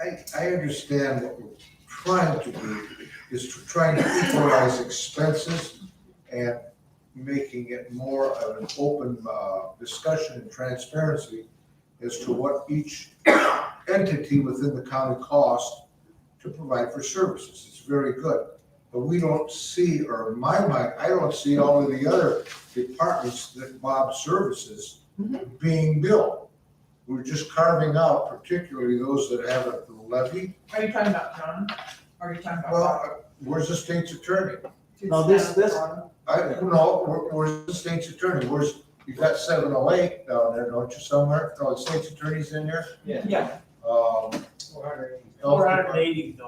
I understand what we're trying to do is to try to equalize expenses and making it more of an open discussion and transparency as to what each entity within the county costs to provide for services. It's very good. But we don't see, or in my mind, I don't see all of the other departments that Bob services being billed. We're just carving out particularly those that have a levy. Are you talking about John? Or are you talking about? Well, where's the state's attorney? No, this- I don't know, where's the state's attorney? You got 708 down there, don't you, somewhere? No, the state's attorney's in there? Yeah. $480.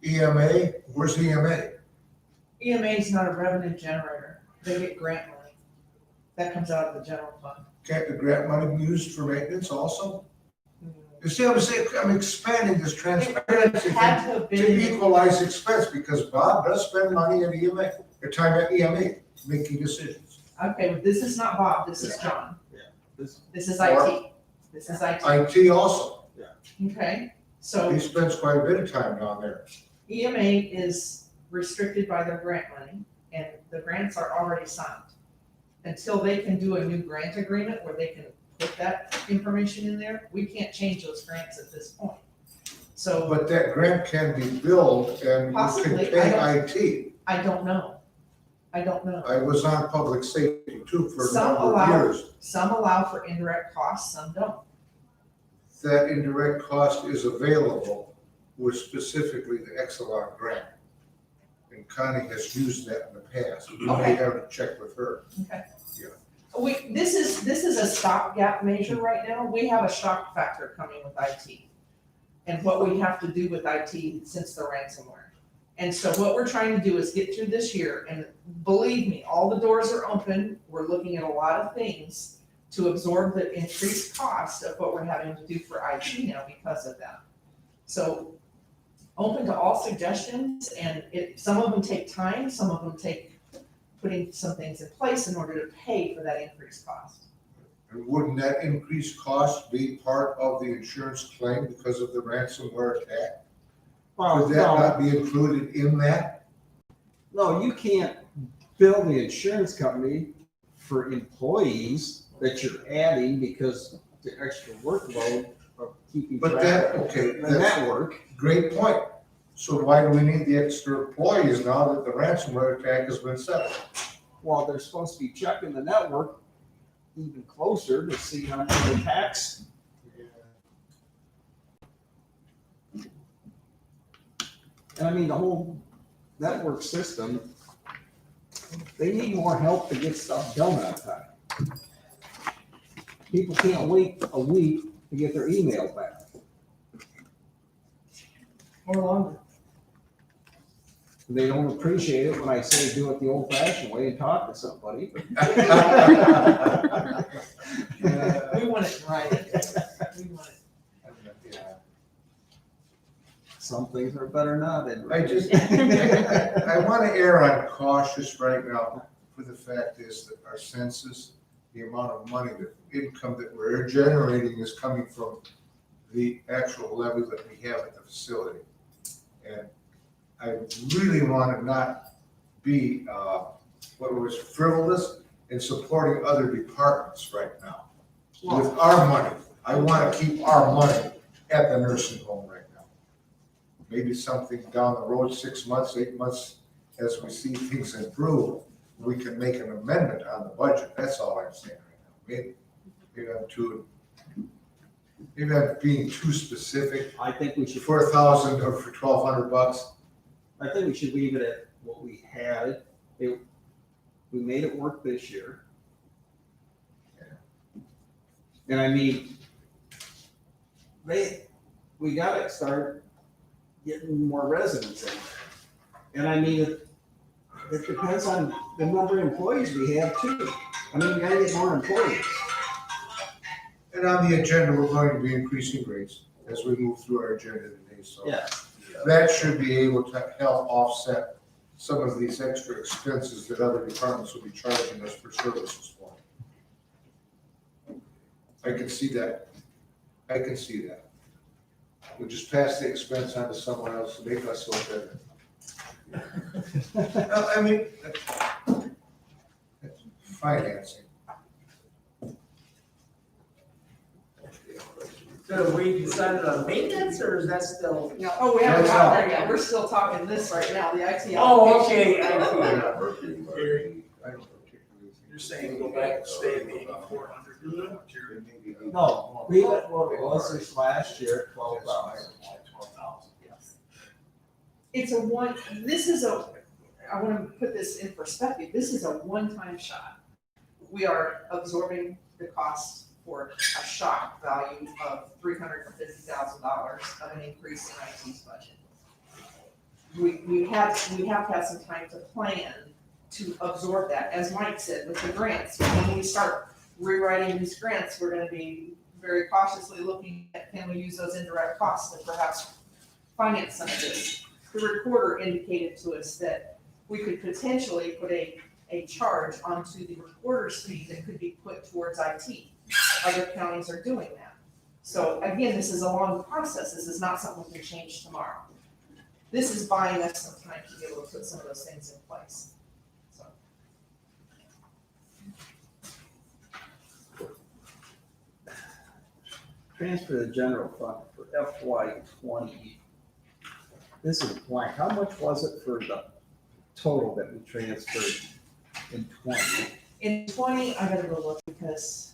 EMA, where's EMA? EMA is not a revenue generator. They get grant money. That comes out of the general fund. Can't the grant money be used for maintenance also? You see what I'm saying? I'm expanding this transparency It had to have to been, equalize expense because Bob does spend money at EMA, or time at EMA, making decisions. okay, but this is not Bob, this is John. This, This is IT. This is IT. IT also, Okay, so he spends quite a bit of time down there. EMA is restricted by their grant money, and the grants are already signed. Until they can do a new grant agreement where they can put that information in there, we can't change those grants at this point. So But that grant can be billed and you Possibly, can pay IT. I don't know. I don't know. I was on public safety too for a Some number of allow- years. Some allow for indirect costs, some don't. That indirect cost is available with specifically the Exelon grant. And Connie has used that in the past. We Okay. may have to check with her. This is a stopgap measure right now. We have a shock factor coming with IT. And what we have to do with IT since the ransomware. And so what we're trying to do is get through this year, and believe me, all the doors are open. We're looking at a lot of things to absorb the increased cost of what we're having to do for IT now because of that. So open to all suggestions, and some of them take time, some of them take putting some things in place in order to pay for that increased cost. And wouldn't that increased cost be part of the insurance claim because of the ransomware attack? well, Would that no, not be included in that? no, you can't bill the insurance company for employees that you're adding because the extra workload of keeping But track that, of okay, the that's network. great point. So why do we need the extra employees now that the ransomware attack has been settled? Well, they're supposed to be checking the network even closer to see how many attacks. And I mean, the whole network system, they need more help to get stuff done on time. People can't wait a week to get their email back. Or longer. They don't appreciate it when I say do it the old fashioned way and talk to somebody. We want it right. We want it. Some things are better not. I just, I want to err on cautious right now, for the fact is that our census, the amount of money, the income that we're generating is coming from the actual levy that we have at the facility. And I really want to not be, what was frivolous in supporting other departments right now. With our money, I want to keep our money at the nursing home right now. Maybe something down the road, 6 months, 8 months, as we see things improve, we can make an amendment on the budget. That's all I'm saying right now. Maybe I'm being too specific. I think we should. For $1,000 or for $1,200, I think we should leave it at what we had. We made it work this year. And I mean, we gotta start getting more residents in there. And I mean, it depends on the number of employees we have too. I mean, we gotta get more employees. And on the agenda, we're going to be increasing rates as we move through our agenda today, so. Yeah. That should be able to help offset some of these extra expenses that other departments will be charging us for services for. I can see that. I can see that. We'll just pass the expense on to someone else to make us feel better. I mean, that's financing. So we decided on maintenance, or is that still? Yeah, oh, we haven't That's got all. there yet, we're still talking this right now, the IT. Oh, application. okay, I see. I don't particularly think. You're saying go back and stay at 8,400? No, leave it what it was this last year, 12,000. 12,000. It's I wanna put this in perspective, this is a one-time shot. We are absorbing the cost for a shock value of $350,000 of an increase in IT's budget. We have to have some time to plan to absorb that, as Mike said, with the grants. When we start rewriting these grants, we're gonna be very cautiously looking at, can we use those indirect costs to perhaps finance some of this? The recorder indicated to us that we could potentially put a charge onto the recorder's fee that could be put towards IT. Other counties are doing that. So again, this is a long process. This is not something we can change tomorrow. This is buying us some time to be able to put some of those things in place. So. Transfer the general fund for FY 20. This is blank. How much was it for the total that we transferred in 20? In 20, I gotta go look because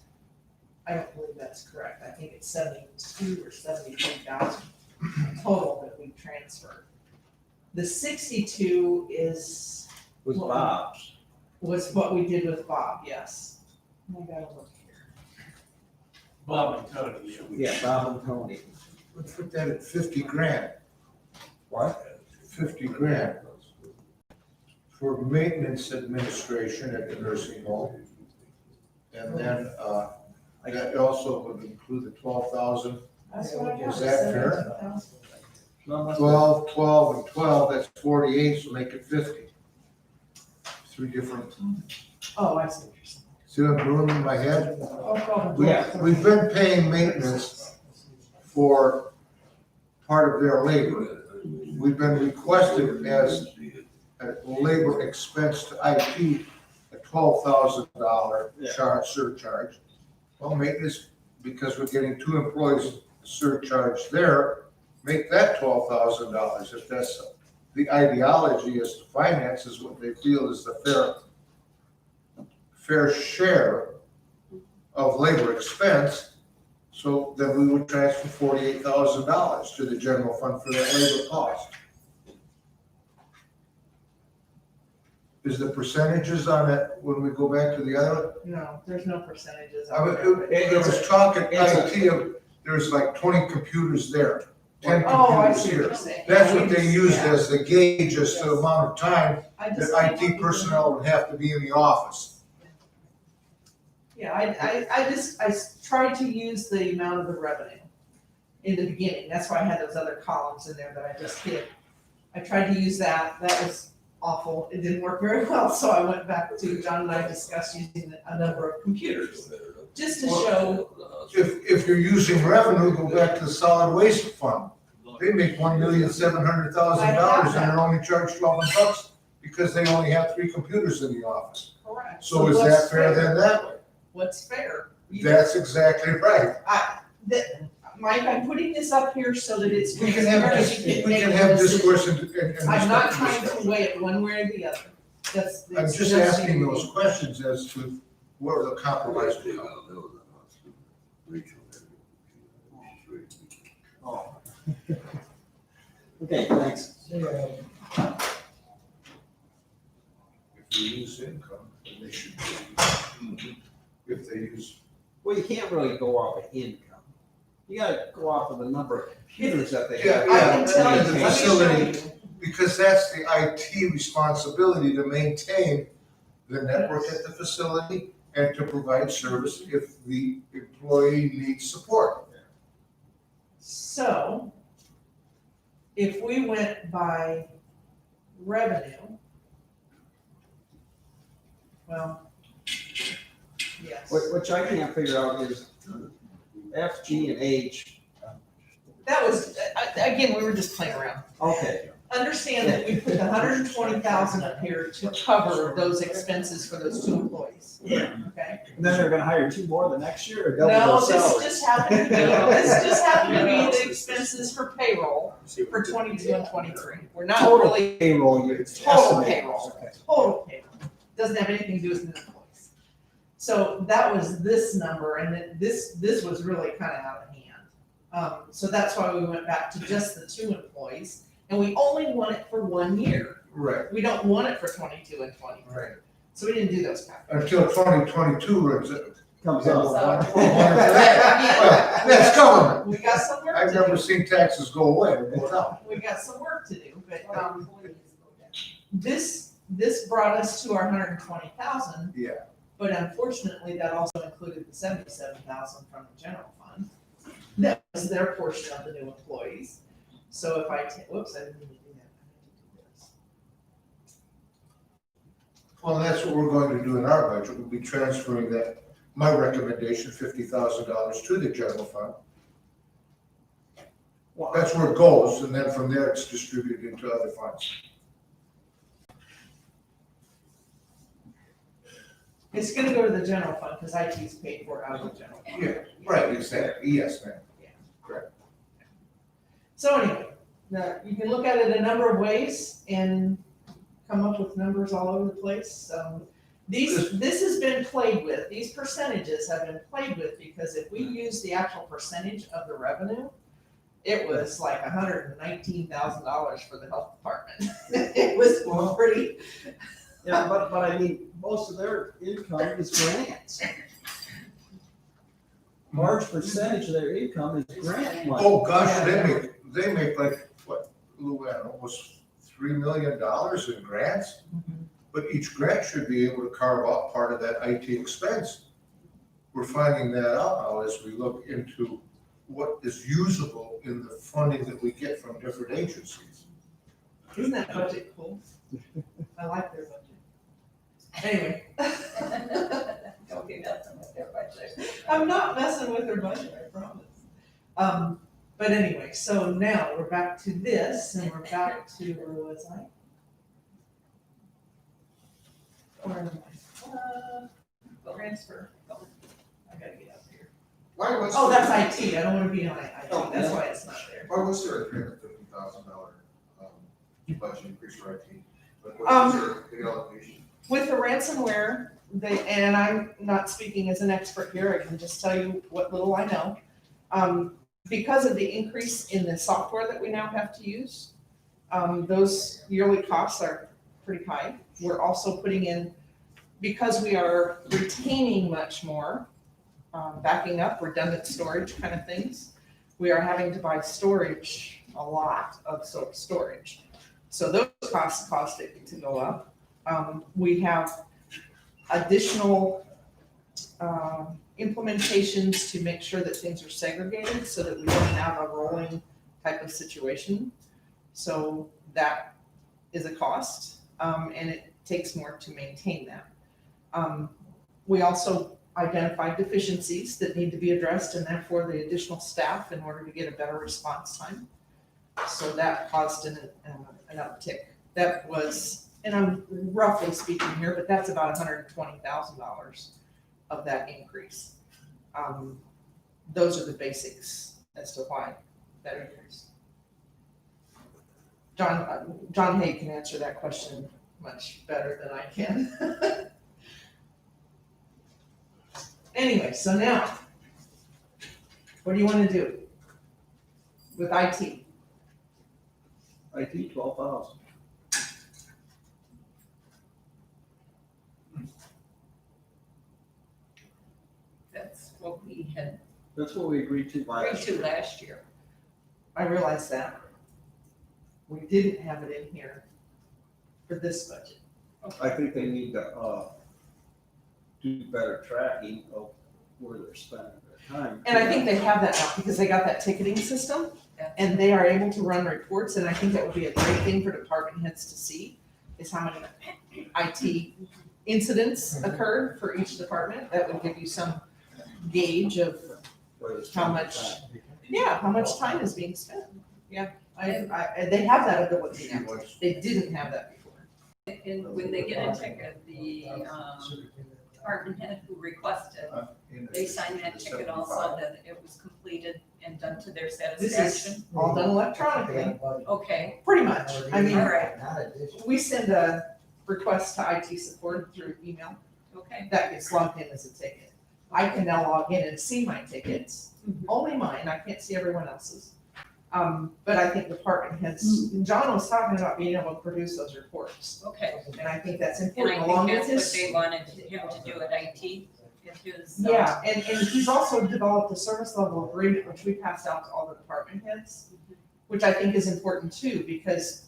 I don't believe that's correct. I think it's 72 or 73,000 total that we transferred. The 62 Was Bob's. was what we did with Bob, yes. I gotta look here. Bob and Tony. Yeah, Bob and Tony. Let's put that at 50 grand. What? 50 grand for maintenance administration at the nursing home. And then, that also would include the 12,000. That's what I got. Is that fair? 17,000. 12, 12, and 12, that's 48, so make it 50. Three different, Oh, I see what you're saying. see what I'm doing in my head? Oh, Yeah. We've been paying maintenance for part of their labor. We've been requested as a labor expense to IT, a $12,000 surcharge. Well, maintenance, because we're getting 2 employees surcharge there, make that $12,000. If that's the ideology as to finance is what they feel is the fair share of labor expense. So then we would transfer $48,000 to the general fund for that labor cost. Is the percentages on it when we go back to the other? No, there's no percentages. I was talking IT, there's like 20 computers there, 10 Oh, I computers see what here. you're saying. That's what they used Yeah. as the gauge as to the amount of time I just- that IT personnel would have to be in the office. Yeah, I tried to use the amount of the revenue in the beginning. That's why I had those other columns in there that I just hid. I tried to use that. That was awful. It didn't work very well, so I went back to John and I discussed using a number of computers just to show. If you're using revenue, go back to the solid waste fund. They make $1,700,000 and they're only charged $12 because they only have 3 computers in the office. Correct. So is what's that fair then that way? What's fair? That's exactly right. Mike, I'm putting this up here so that it's. We can have, transparent. You we can make have a decision. discourse and. I'm not trying to weigh it one way or the other. I'm just asking those questions as to where the compromise will come. Oh. Okay, thanks. Yeah. If they use income, then they should be. If they use, Well, you can't really go off of income. You gotta go off of the number of computers that they yeah, have. I can tell yeah, you, the let me show facility, you. because that's the IT responsibility to maintain the network at the facility and to provide service if the employee needs support. So, if we went by revenue, well, yes. Which I can't figure out is F, G, and H. That was, again, we were just playing around. Okay, Understand that we put the 120,000 up here to cover those expenses for those 2 employees. Yeah. Okay? and then they're gonna hire 2 more the next year or double No, their this salary? just happened to be, this just happened to be the expenses for payroll for 22 and 23. We're not Total really, payroll, you Total estimate. payroll. Okay. total payroll. Doesn't have anything to do with the employees. So that was this number, and then this was really kind of out of hand. So that's why we went back to just the 2 employees, and we only want it for 1 year. Right. We don't want it for 22 and 23. Right. So we didn't do those calculations. Until 2022 runs out. Comes So- out. Well, that's government. We got some work I've to never do. seen taxes go away or go down. We got some work to do, but, this brought us to our 120,000. Yeah. But unfortunately, that also included the 77,000 from the general fund. That was their portion of the new employees. So if I whoops, I didn't mean to do that. I meant to do this. Well, that's what we're going to do in our budget. We'll be transferring that, my recommendation, $50,000 to the general fund. Well, That's where it goes, and then from there it's distributed into other funds. It's gonna go to the general fund, because IT is paid for out of the general fund. Yeah, right, exactly. Yes, ma'am. So anyway, now, you can look at it a number of ways and come up with numbers all over the place. This has been played with, these percentages have been played with, because if we use the actual percentage of the revenue, it was like $119,000 for the health department. It was pretty, yeah, but I mean, most of their income is grants. Large percentage of their income is grant money. Oh, gosh, they make like, what, Luann, almost $3 million in grants? But each grant should be able to carve out part of that IT expense. We're finding that out now as we look into what is usable in the funding that we get from different agencies. isn't that budget cool? I like their budget. Anyway. Don't be messing with their budget. I'm not messing with their budget, I promise. But anyway, so now we're back to this, and we're back to, where was I? Where am I? Transfer. Oh, I gotta get up here. Why was? Oh, that's IT, I don't wanna be on IT, that's why it's not there. Why was there a $350,000 budget increase for IT? But was there any allocation? With the ransomware, and I'm not speaking as an expert here, I can just tell you what little I know. Because of the increase in the software that we now have to use, those yearly costs are pretty high. We're also putting in, because we are retaining much more, backing up, redundant storage kind of things, we are having to buy storage, a lot of storage. So those costs caused it to go up. We have additional implementations to make sure that things are segregated so that we don't have a rolling type of situation. So that is a cost, and it takes more to maintain that. We also identified deficiencies that need to be addressed, and therefore the additional staff in order to get a better response time. So that caused an uptick. That was, and I'm roughly speaking here, but that's about $120,000 of that increase. Those are the basics as to why that increase. John Hay can answer that question much better than I can. Anyway, so now, what do you want to do with IT? IT, 12,000. that's what we had That's what we agreed to agreed last to year. last year. I realize that. We didn't have it in here for this budget. I think they need to, do better tracking of where they're spending their time. And I think they have that now because they got that ticketing system and they are able to run reports, and I think that would be a great thing for department heads to see, is how many IT incidents occurred for each department. That would give you some gauge of, Where they're how spending much- time. yeah, how much time is being spent. Yeah, they have that ability now. They didn't have that before. And when they get a ticket, the department head who requested, they sign that ticket also that it was completed and done to their This satisfaction. is all done electronically, Okay, pretty much. I mean, all right, we send a request to IT support through email. okay. That gets logged in as a ticket. I can now log in and see my tickets, only mine, I can't see everyone else's. But I think department heads, John was talking about being able to produce those reports, Okay, and I think that's and important I along think with that's what his. they wanted him to do at IT, at his. Yeah, and he's also developed a service level agreement, which we passed out to all the department heads, which I think is important too, because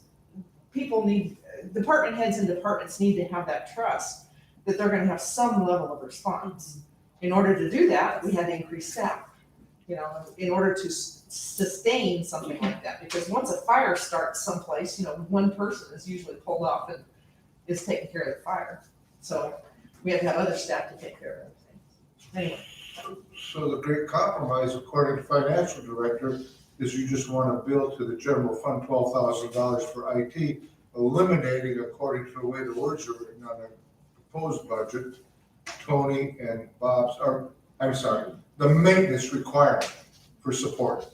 people need, department heads and departments need to have that trust that they're gonna have some level of response. In order to do that, we had to increase staff, in order to sustain something like that. Because once a fire starts someplace, one person is usually pulled off and is taking care of the fire. So we have to have other staff to take care of everything. Anyway, So the great compromise, according to financial director, is you just want to bill to the general fund $12,000 for IT, eliminating, according to the way the words are written on the proposed budget, Tony and Bob's, or, I'm sorry, the maintenance requirement for support.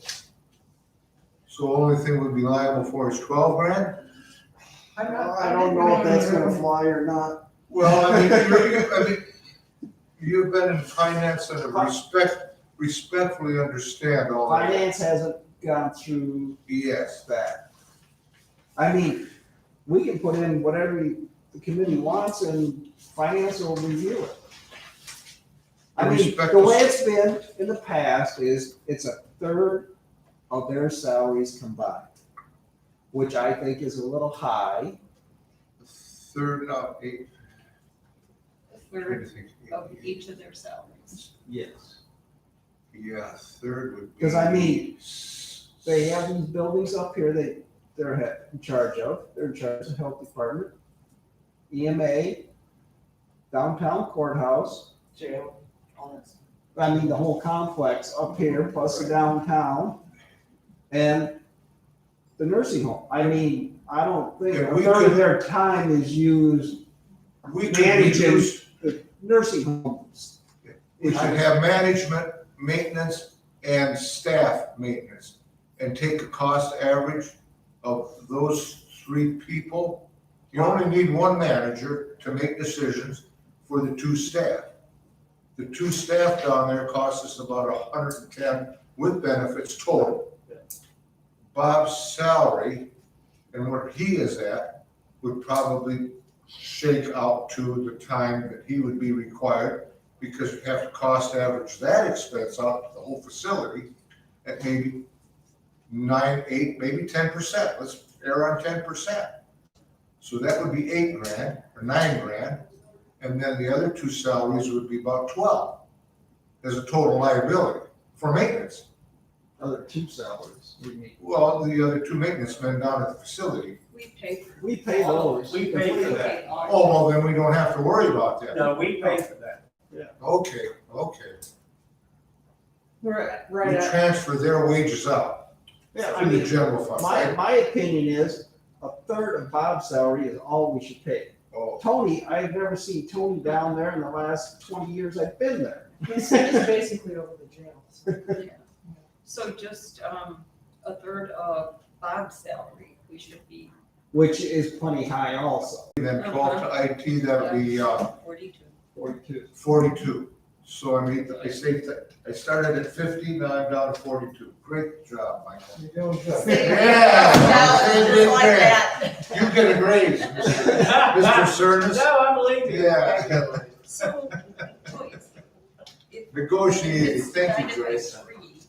So the only thing we'd be liable for is 12 grand? I don't know if that's gonna fly or not. Well, you've been in finance and respectfully understand all that. Finance hasn't gone through Yes. that. I mean, we can put in whatever the committee wants and finance will review it. I mean, Respect the the- way it's been in the past is it's a third of their salaries combined, which I think is a little high. Third, eight. A third of each of their salaries. Yes. Yeah, third would be. Because I mean, they have these buildings up here that they're in charge of. They're in charge of the health department, EMA, downtown courthouse. jail, all that stuff. I mean, the whole complex up here, plus the downtown, and the nursing home. I mean, I don't think Yeah, a we third of could- their time is used We could managing reduce, the nursing homes. we should have management, maintenance, and staff maintenance. And take a cost average of those three people. You only need one manager to make decisions for the two staff. The two staff down there cost us about 110 with benefits total. Bob's salary and what he is at would probably shake out to the time that he would be required, because you have to cost average that expense out to the whole facility at maybe 9, 8, maybe 10%. Let's err on 10%. So that would be 8 grand or 9 grand. And then the other two salaries would be about 12 as a total liability for maintenance. Other two salaries we need. Well, the other two maintenance men down at the facility. We pay for. We pay those. We pay for that. pay all- Oh, well, then we don't have to worry about that. No, we pay for that. Okay. Right We at, transfer their wages out Yeah, I to the mean, general fund. my opinion is a third of Bob's salary is all we should pay. Oh, Tony, I've never seen Tony down there in the last 20 years I've been there. he's basically over the jails. So just, a third of Bob's salary, we should be Which is plenty high also, then 12 to IT, that'll be 42. 42. 42. So I mean, I started at 50, now I'm down to 42. Great job, Michael. You're doing good. Yeah. Just like that. You get a raise, Mr. Cernas. No, I believe you. Yeah. So, please, if The Negotiated, It's thank kind you, of Joyce. free.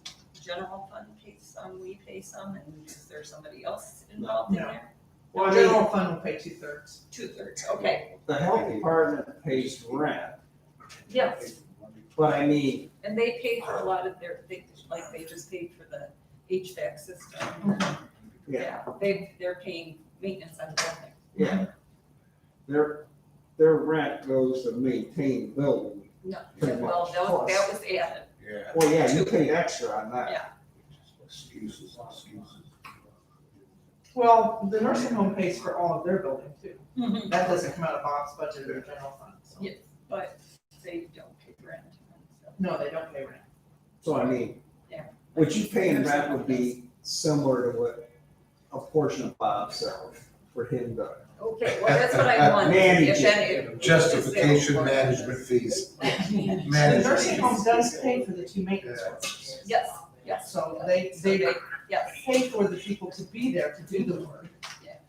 General fund pays some, we pay some, and is there somebody else involved in No. there? Well, I mean, General fund will pay 2/3. 2/3, okay, the health department pays rent, yes, but I mean, and they pay for a lot of their, they just paid for the HVAC system. yeah, They're paying maintenance on the building. yeah. Their rent goes to maintain the building. No, Pretty well, much. that Plus. was added, Yeah. Well, yeah, you paid extra on that. Yeah. Excuses. Well, the nursing home pays for all of their building too. That doesn't come out of Bob's budget or general fund, so. Yeah. but they don't pay rent and stuff. No, they don't pay rent. So I mean, Yeah. what you pay in rent would be similar to what a portion of Bob's salary for him to. Okay, well, that's what I wanted. Manage If any- Justification management fees. The Management nursing home fees. does pay for the 2 maintenance Yeah. workers. Yes, yes. So they Yes, pay for the people to be there to do the work.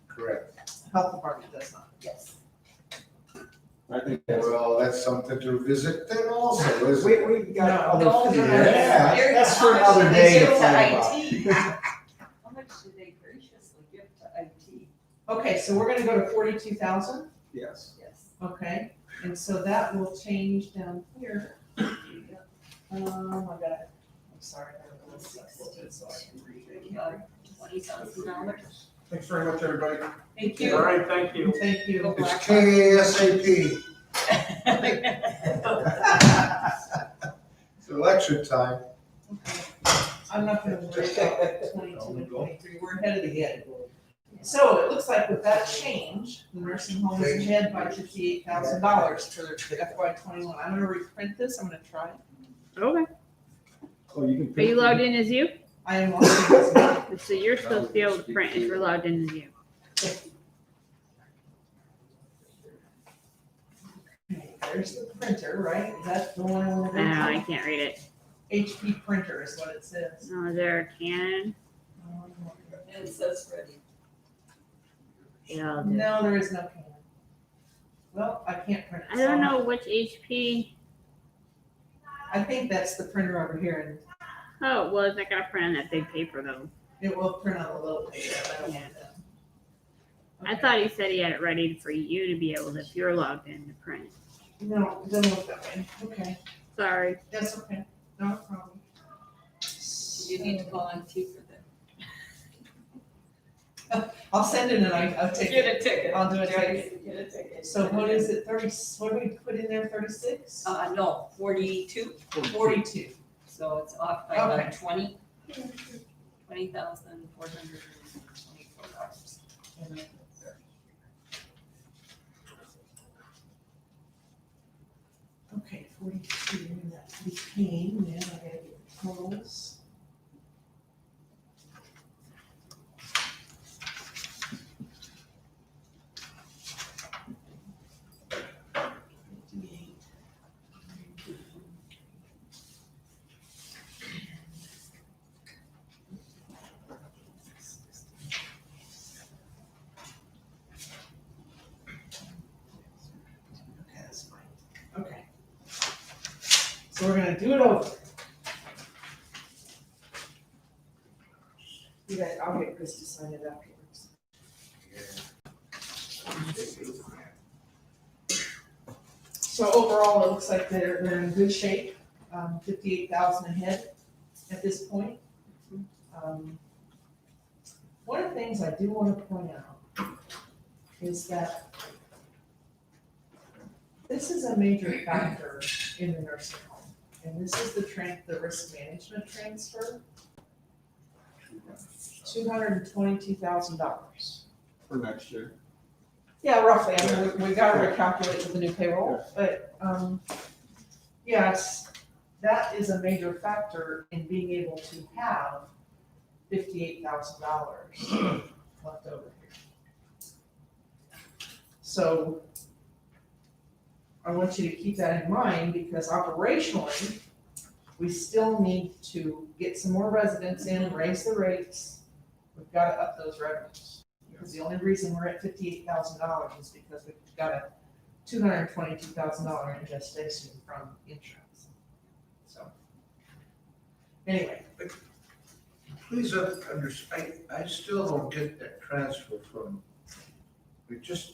Correct. Health department does not. yes. I think that's. Well, that's something to visit then also, isn't it? We got No, other. No, Yeah, There's that's how for much another do day they to give fight IT? How much do they graciously give to IT? Okay, so we're gonna go to 42,000, Yes. Yes. okay? And so that will change down here. I got it. I'm sorry. I don't know, 16, so I can read it. $20,000. Thanks very much, everybody. Thank All you, right, thank you. thank you. It's KASAP. It's election time. I'm not gonna worry about 22 and 23, we're ahead of the game. So it looks like with that change, the nursing home is ahead by $58,000 for FY '21. I'm gonna reprint this, I'm gonna try it. Okay. So you can. Are you logged in as you? I am watching So you're supposed to be able to print if you're logged in as you. this. Okay, there's the printer, right? Is that the one I want I don't know, I to can't read it. HP printer is what it says. No, is there a Canon? And it says ready. Yeah, I'll do. No, there is no Canon. Well, I can't print it. I don't so know which HP. I think that's the printer over here, and Oh, well, it's not gonna print on that big paper though. it will print on the little paper. I don't want that. I Okay. thought he said he had it ready for you to be able to, if you're logged in, to print. No, it doesn't look that way. Okay, Sorry. that's okay. No problem. You need to call IT for that. I'll send it and I'll take it. Get a ticket. I'll do a Joyce, ticket. Get a ticket. So what is it, 30, what do we put in there, 36? No, 42, 42. so it's off by about Okay. $20,424. Okay, 42, and that became, then I gotta get the totals. Okay, that's fine. Okay. So we're gonna do it over. You guys, I'll get Chris to sign it afterwards. So overall, it looks like they're in good shape, 58,000 ahead at this point. One of the things I do want to point out is that this is a major factor in the nursing home, and this is the risk management transfer. $222,000. For next year. Yeah, roughly, I mean, we gotta recalculate with the new payroll, but, yes, that is a major factor in being able to have $58,000 left over here. So I want you to keep that in mind, because operationally, we still need to get some more residents in, raise the rates. We've gotta up those revenues. Because the only reason we're at $58,000 is because we've got a $222,000 ingestation from insurance. So Anyway, Please understand, I still don't get that transfer from,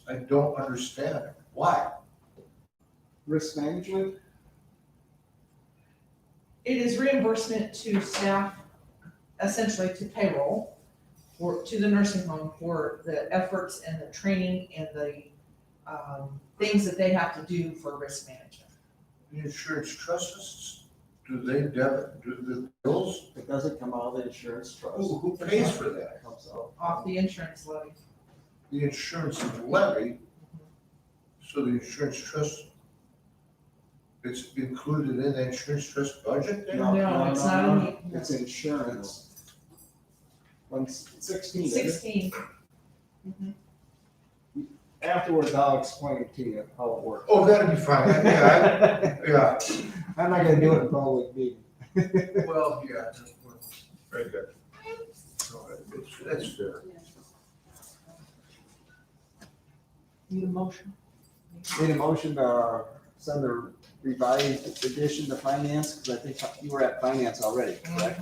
I don't understand it. Why? Risk management, it is reimbursement to staff, essentially to payroll, or to the nursing home for the efforts and the training and the, things that they have to do for risk management. The insurance trusts, do they debit, do the bills? it doesn't come out of the insurance trust. Who pays for that? It comes out. Off the insurance levy. The insurance levy, so the insurance trust, it's included in the insurance trust budget then? No, it's not in the. It's insurance. 116, isn't it? 16. Afterwards, I'll explain to you how it works. Oh, that'd be fine, yeah. I'm not gonna do it in public meeting. Well, yeah, very good. So, that's fair. Need a motion? Need a motion to send a revised edition to finance, because I think you were at finance already, correct?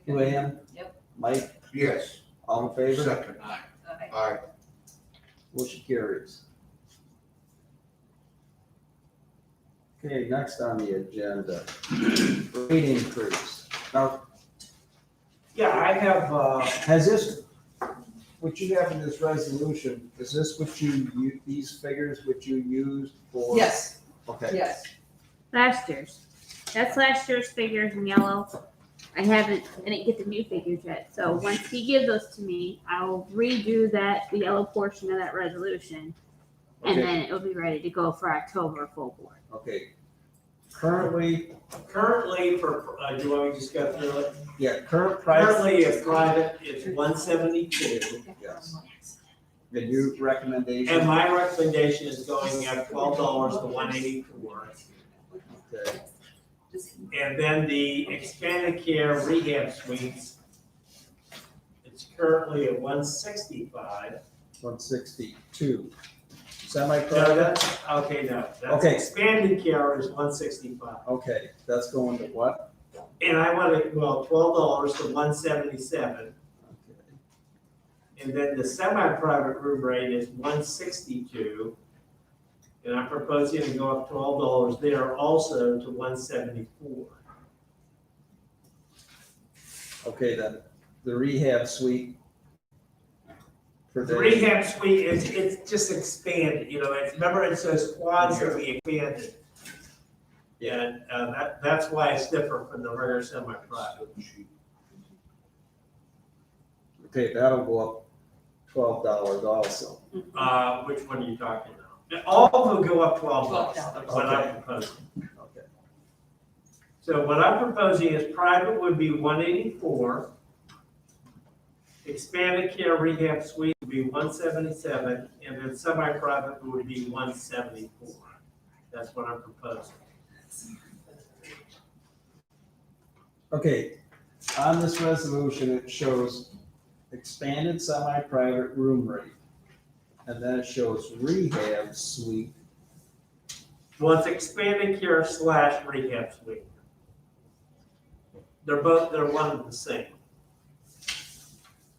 Luann? Yep. Mike, Yes, all in favor? second, aye. Motion carries. Okay, next on the agenda, rate increase. Now, Yeah, I have, has this, what you have in this resolution, is this what these figures which you used for? Yes, Okay, yes. Last year's. That's last year's figures in yellow. I didn't get the new figures yet. So once he gives those to me, I'll redo the yellow portion of that resolution. And Okay. then it will be ready to go for October full board. okay. Currently, for, do you want me to just go through it? yeah, current price. Currently, a private is 172, Yes. The new recommendation. and my recommendation is going at $12 to 184. Okay. And then the expanded care rehab suites, it's currently at 165. 162. No, Semi-private, that's, okay, no, that's Okay. expanded care is 165. okay, that's going to what? And I want to, well, $12 to 177. Okay. And then the semi-private room rate is 162. And I'm proposing to go up $12 there also to 174. Okay, then, the rehab suite. Per The day. rehab suite is, it's just expanded, remember it says quads that we expanded. And that's why it's different from the regular semi-private. Okay, that'll go up $12 also. Which one are you talking about? All of them go up $12, that's what I'm Okay. proposing. Okay. So what I'm proposing is private would be 184. Expanded care rehab suite would be 177, and then semi-private would be 174. That's what I'm proposing. Okay, on this resolution, it shows expanded semi-private room rate. And then it shows rehab suite. Well, it's expanded care / rehab suite. They're one and the same.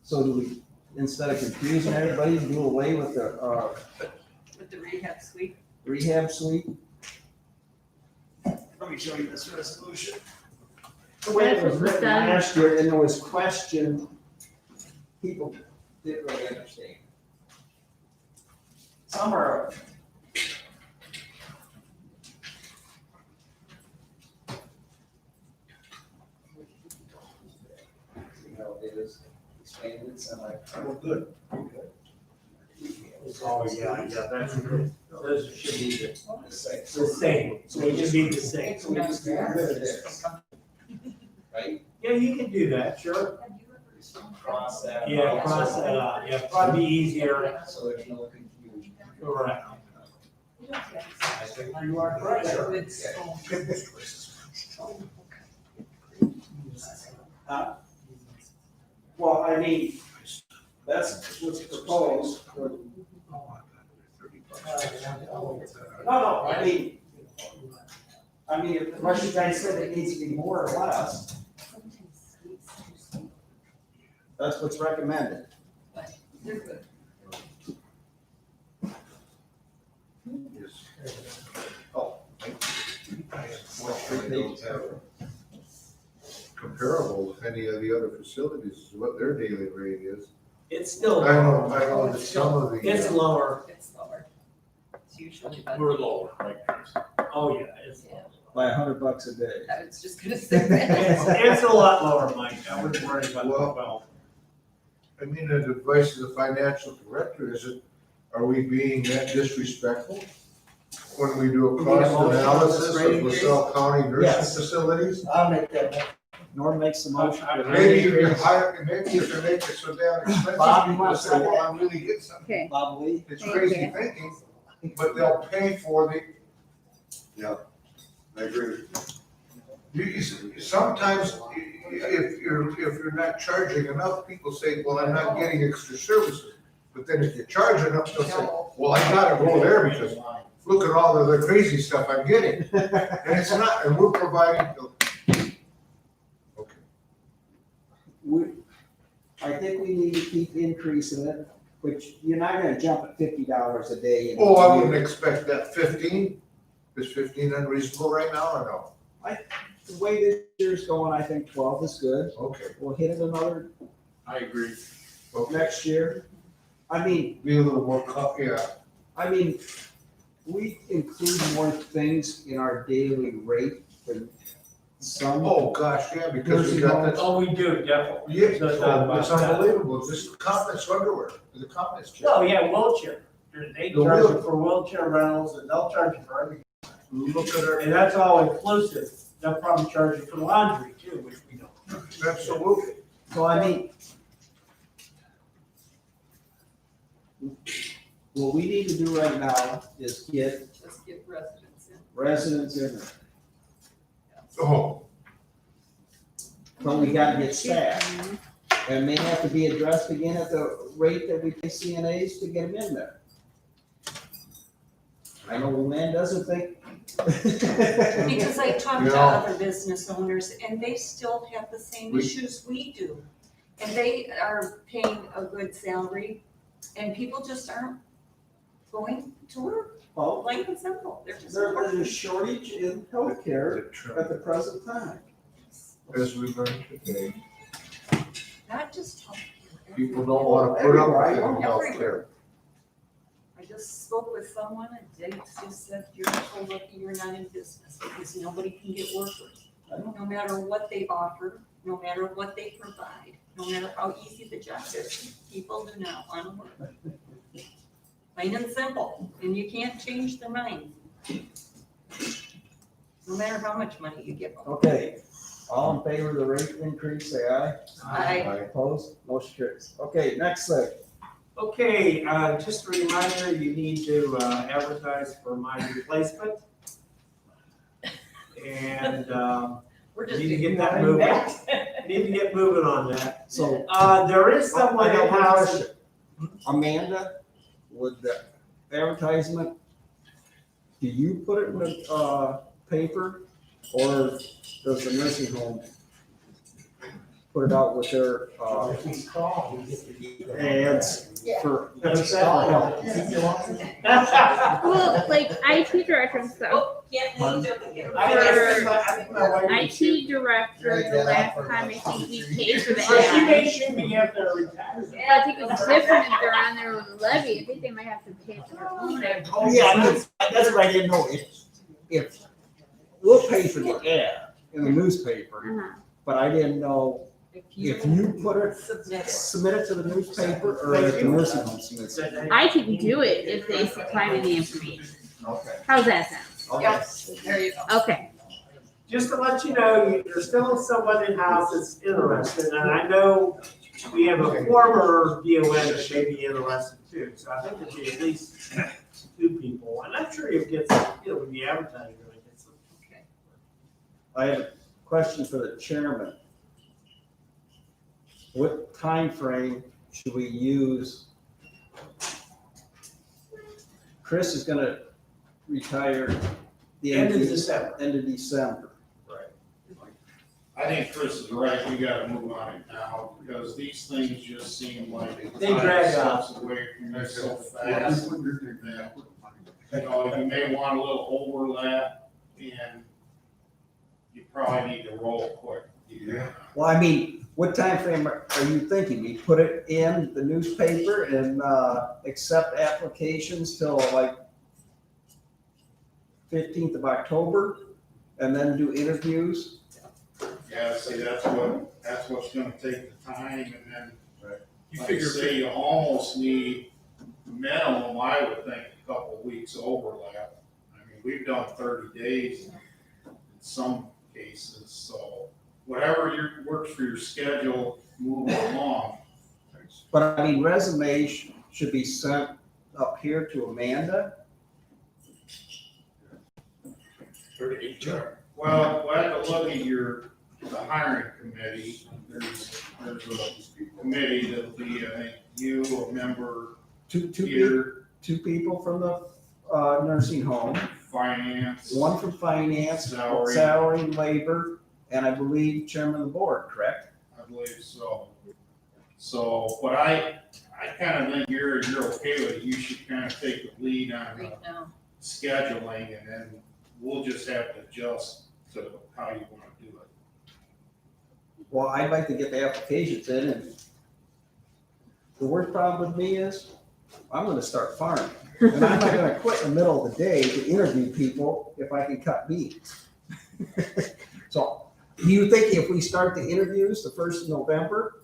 So do we, instead of confusing everybody, do away with the, With the rehab suite. rehab suite? Let me show you this resolution. The way it was written last year, and there was question, people didn't really understand. Some are. See how it is, expanded, semi. Well, good. Oh, yeah, that's true. Those should be the Same. same, so it should be the same. So we just get rid of this. Right? Yeah, you can do that, sure. Cross that. Yeah, cross that out, yeah, probably be easier. So there's no confusion. Correct. I think you are correct, sir. Well, I mean, that's what's proposed. No, I mean, I mean, unless you guys said it needs to be more or less, that's what's recommended. They're good. They don't have comparable with any of the other facilities, is what their daily rate is. It's still. I know that some of the. It's lower. It's lower. It's usually about. We're lower, right, Chris? Oh, yeah, it's. Yeah. By $100 a day. I was just gonna say It's, that. it's a lot lower, Mike. I wouldn't worry about the Well, 12. I mean, the advice of the financial director, are we being that disrespectful? When we do a You need a cost motion on analysis this of rate LaSalle County nursing Yes. facilities? I'll make that motion. Norm makes the motion. for the Maybe you rate can increase. hire, maybe if they make it so damn expensive, Bob, you people wanna say, second well, I'm really getting something. Okay, Bob Lee? It's Thank crazy you. thinking, but they'll pay for the. Yeah, I agree. Sometimes, if you're not charging enough, people say, well, I'm not getting extra services. But then if you charge enough, they'll say, well, I gotta go there because look at all of the crazy stuff I'm getting. And it's not, and we're providing. Okay. I think we need to keep increasing it, which you're not gonna jump at $50 a day. in a Oh, I year. wouldn't expect that. 15? Is 15 unreasonable right now or no? The way this year's going, I think 12 is good. Okay. We'll hit it another I agree. next year. I mean, Be a little more, yeah. I mean, we include more things in our daily rate than some. Oh, gosh, yeah, because we got that. Oh, we do, definitely. Yeah, No doubt about it's that. unbelievable. Just confidence underwear, the confidence check. Oh, yeah, wheelchair. They The charge wheel- you for wheelchair rentals and they'll charge you for everything. Look at our, And that's all inclusive. They'll probably charge you for laundry too, which we don't. absolutely. So I mean, what we need to do right now is get Just get residents in. residents in there, Oh, but we gotta get staff. And may have to be addressed again at the rate that we pay CNAs to get them in there. I know Lynn doesn't think. Because I talked to Yeah. other business owners and they still have the same We- issues we do. And they are paying a good salary and people just aren't going to work, Well, plain and simple. They're just there's a working. shortage in healthcare at the present time. as we learned today, Not just healthcare. people don't wanna put up with it in Everywhere. healthcare. I just spoke with someone and they just said, you're so lucky you're not in business because nobody can get workers. No matter what they offer, no matter what they provide, no matter how easy the job is, people do not want to work. Plain and simple, and you can't change their mind. No matter how much money you give them. Okay, all in favor of the rate increase, say aye. I, Opposed, motion carries. Okay, next thing. Okay, just a reminder, you need to advertise for my replacement. And We're just. need to get ignoring that moving. that. Need to get moving on that. So There is someone I got in one house. question. Amanda, with the advertisement, do you put it in the, paper, or does the nursing home put it out with their, He's calling, he gets to be there. ads for? well, like IT director and stuff. oh, can't leave them. IT director, the last time I think we paid for the So she ad. may shoot me after I retire. I think it's different if they're on their own levy. I think they might have to pay for their own ad. Yeah, that's what I didn't know. If, we'll pay for the ad in the newspaper, Uh-huh. but I didn't know if you put it, Submit it. submit it to the newspaper, or if the nursing home submits it. I can do it if they supply me the information. Okay. How's that sound? Okay. Yes, there you go. Okay. Just to let you know, there's still someone in house that's interested, and I know we have a former DON that may be interested too, so I think there'll be at least 2 people, and I'm sure you'll get some, when you advertise, you're gonna get some. Okay. I have a question for the chairman. What time frame should we use? Chris is gonna retire the End of December. End of December. I think Chris is right, we gotta move on it now, because these things just seem like. They drag out. Steps away from you so fast that, you know, you may want a little overlap, and you probably need to roll quick. Yeah. Well, I mean, what time frame are you thinking? We put it in the newspaper and, accept applications till like 15th of October, and then do interviews? Yeah, see, that's what's gonna take the time, and then, you like I figure, say, you almost need minimum, I would think, a couple of weeks overlap. I mean, we've done 30 days in some cases, so whatever works for your schedule, move along. But I mean, resumes should be sent up here to Amanda. Or to HR. Well, we'll have to look at the hiring committee. There's a committee that'll be, I think, you, a member, Two Peter, people from the, nursing home, finance. one from finance, Salary. salary and labor, and I believe chairman of the board, correct? I believe so. So, but I kind of think you're okay with it. You should kind of take the lead on the Right now. scheduling, and then we'll just have to adjust to how you want to do it. Well, I'd like to get the applications in, and the worst problem with me is, I'm gonna start farming. And I'm not gonna quit in the middle of the day to interview people if I can cut beans. So, do you think if we start the interviews the 1st of November?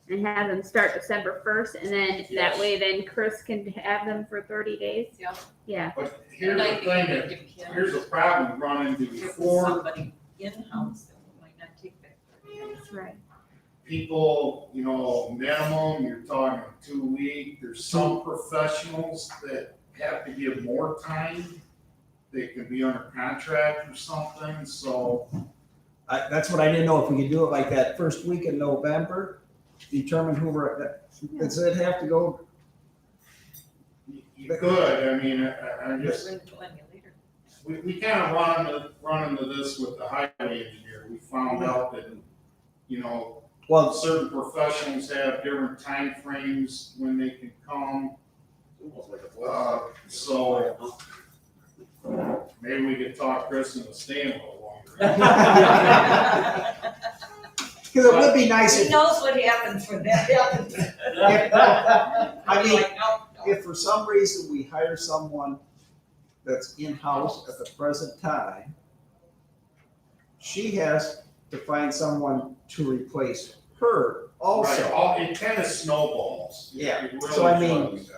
And have them start December 1st, and then that Yes. way then Chris can have them for 30 days? Yeah. Yeah. But here's And I the think thing, that that you can- here's a problem we run into If it's before. somebody in-house, then we might not take that 30 days. That's right. People, you know, minimum, you're talking 2 weeks. There's some professionals that have to give more time. They can be under contract or something, so. That's what I didn't know, if we could do it like that first week in November, determine who we're, does it have to go? You could, I mean, I'm just, We're gonna plan it later. we kind of run into this with the highway engineer. We found out that, you know, Well, certain professionals have different time frames when they can come. So maybe we could talk Chris into staying a little longer. because it would be nice He if, knows what happens when that happens. I mean, Like, no, no. if for some reason we hire someone that's in-house at the present time, she has to find someone to replace her also. Right, it kind of snowballs. Yeah, It really so I mean- does.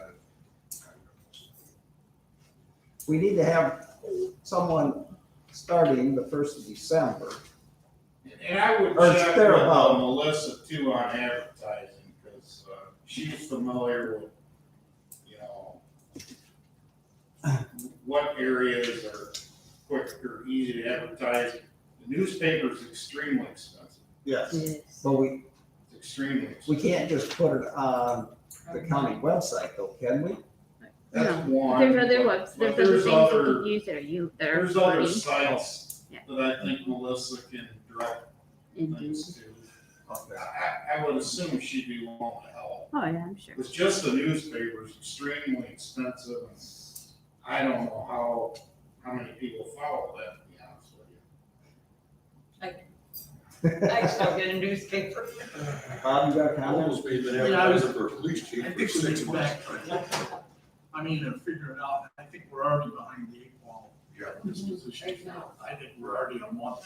We need to have someone starting the 1st of December. And I would Or check with thereabout. Melissa too on advertising, because she's familiar with, you know, what areas are quick or easy to advertise. The newspaper's extremely expensive. Yes. But we It's extremely expensive. can't just put it on the county website though, can we? That's No. one. There's other but- webs, but there's other things you other- could use that are There's other free. sites Yeah. that I think Melissa can direct Indeed. things to. I would assume she'd be willing to help. Oh, yeah, I'm sure. It's just the newspaper is extremely expensive, and I don't know how many people follow that, to be honest with you. I still get a newspaper. Bob, you got a comment? Almost made Yeah, I was- for a police chief I for think we 6 need months. I mean, and figure it out, I think we're already behind the 8 ball. Yeah. This position, I think we're already a month.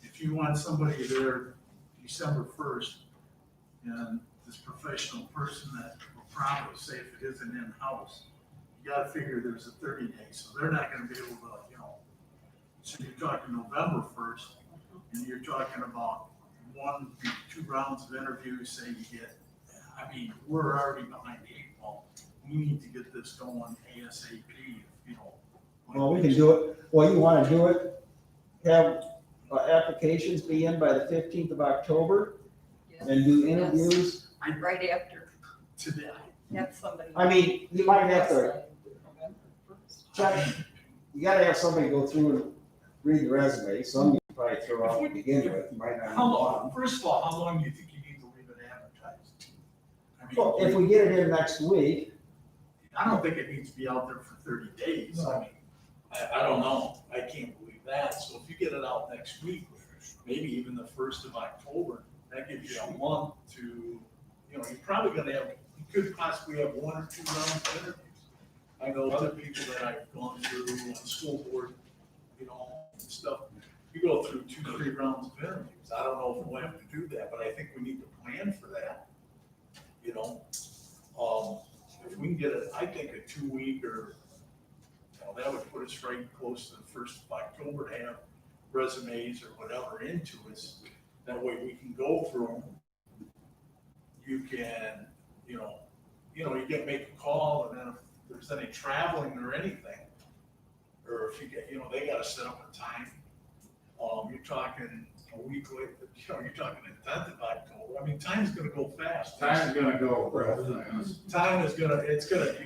If you want somebody there December 1st, and this professional person that will probably say if it isn't in-house, you gotta figure there's a 30 days, so they're not gonna be able to, you know. So you're talking November 1st, and you're talking about 1-2 rounds of interviews, say you get, I mean, we're already behind the 8 ball. We need to get this going ASAP, you know. Well, we can do it, well, you wanna do it, have applications be in by the 15th of October and do interviews. Right after, Today. have somebody. I mean, you might have to You gotta have somebody go through and read the resume, some you probably throw out to begin with, you might not even How want long, first of all, how long do you think you need to leave it advertised? I mean, Well, if we get it in next week, I don't think it needs to be out there for 30 days. I mean, I don't know. I can't believe that. So if you get it out next week, maybe even the 1st of October, that gives you a month to, you're probably gonna have, you could possibly have 1 or 2 rounds of interviews. I know other people that I've gone through on the school board, and stuff, you go through 2, 3 rounds of interviews. I don't know if we'll have to do that, but I think we need to plan for that. If we can get it, I think a 2-week or, that would put us right close to the 1st of October to have resumes or whatever into us. That way we can go through them. You can, you can make a call, and then if there's any traveling or anything, or if you get, they gotta set up a time. You're talking a week later, you're talking the 10th of October. I mean, time's gonna go fast. Time's gonna go real fast. Time is gonna,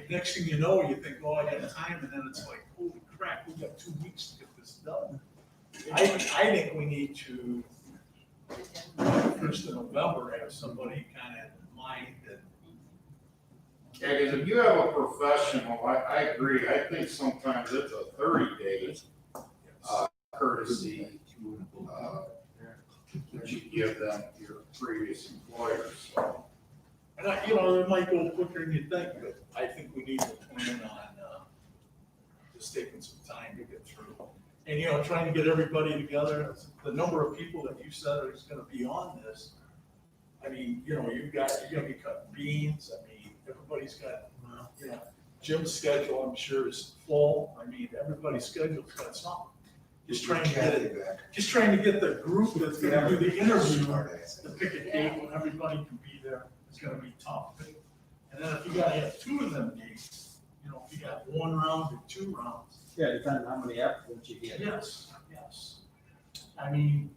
next thing you know, you think, oh, I got time, and then it's like, holy crap, we got 2 weeks to get this done. I think we need to, 1st of November, have somebody kind of in mind that. Yeah, because if you have a professional, I agree, I think sometimes it's a 30-day courtesy that you give them, your previous employers, so. And it might go quicker than you think, but I think we need to plan on, just taking some time to get through. And, trying to get everybody together, the number of people that you said is gonna be on this. I mean, you're gonna be cutting beans, I mean, everybody's got, Jim's schedule, I'm sure, is full. I mean, everybody's schedule's got something. Just trying to get the group that's gonna do the interview to pick a date when everybody can be there. It's gonna be tough. And then if you gotta have 2 of them dates, if you got 1 round or 2 rounds. yeah, depending on how many applicants you get. Yes. I mean,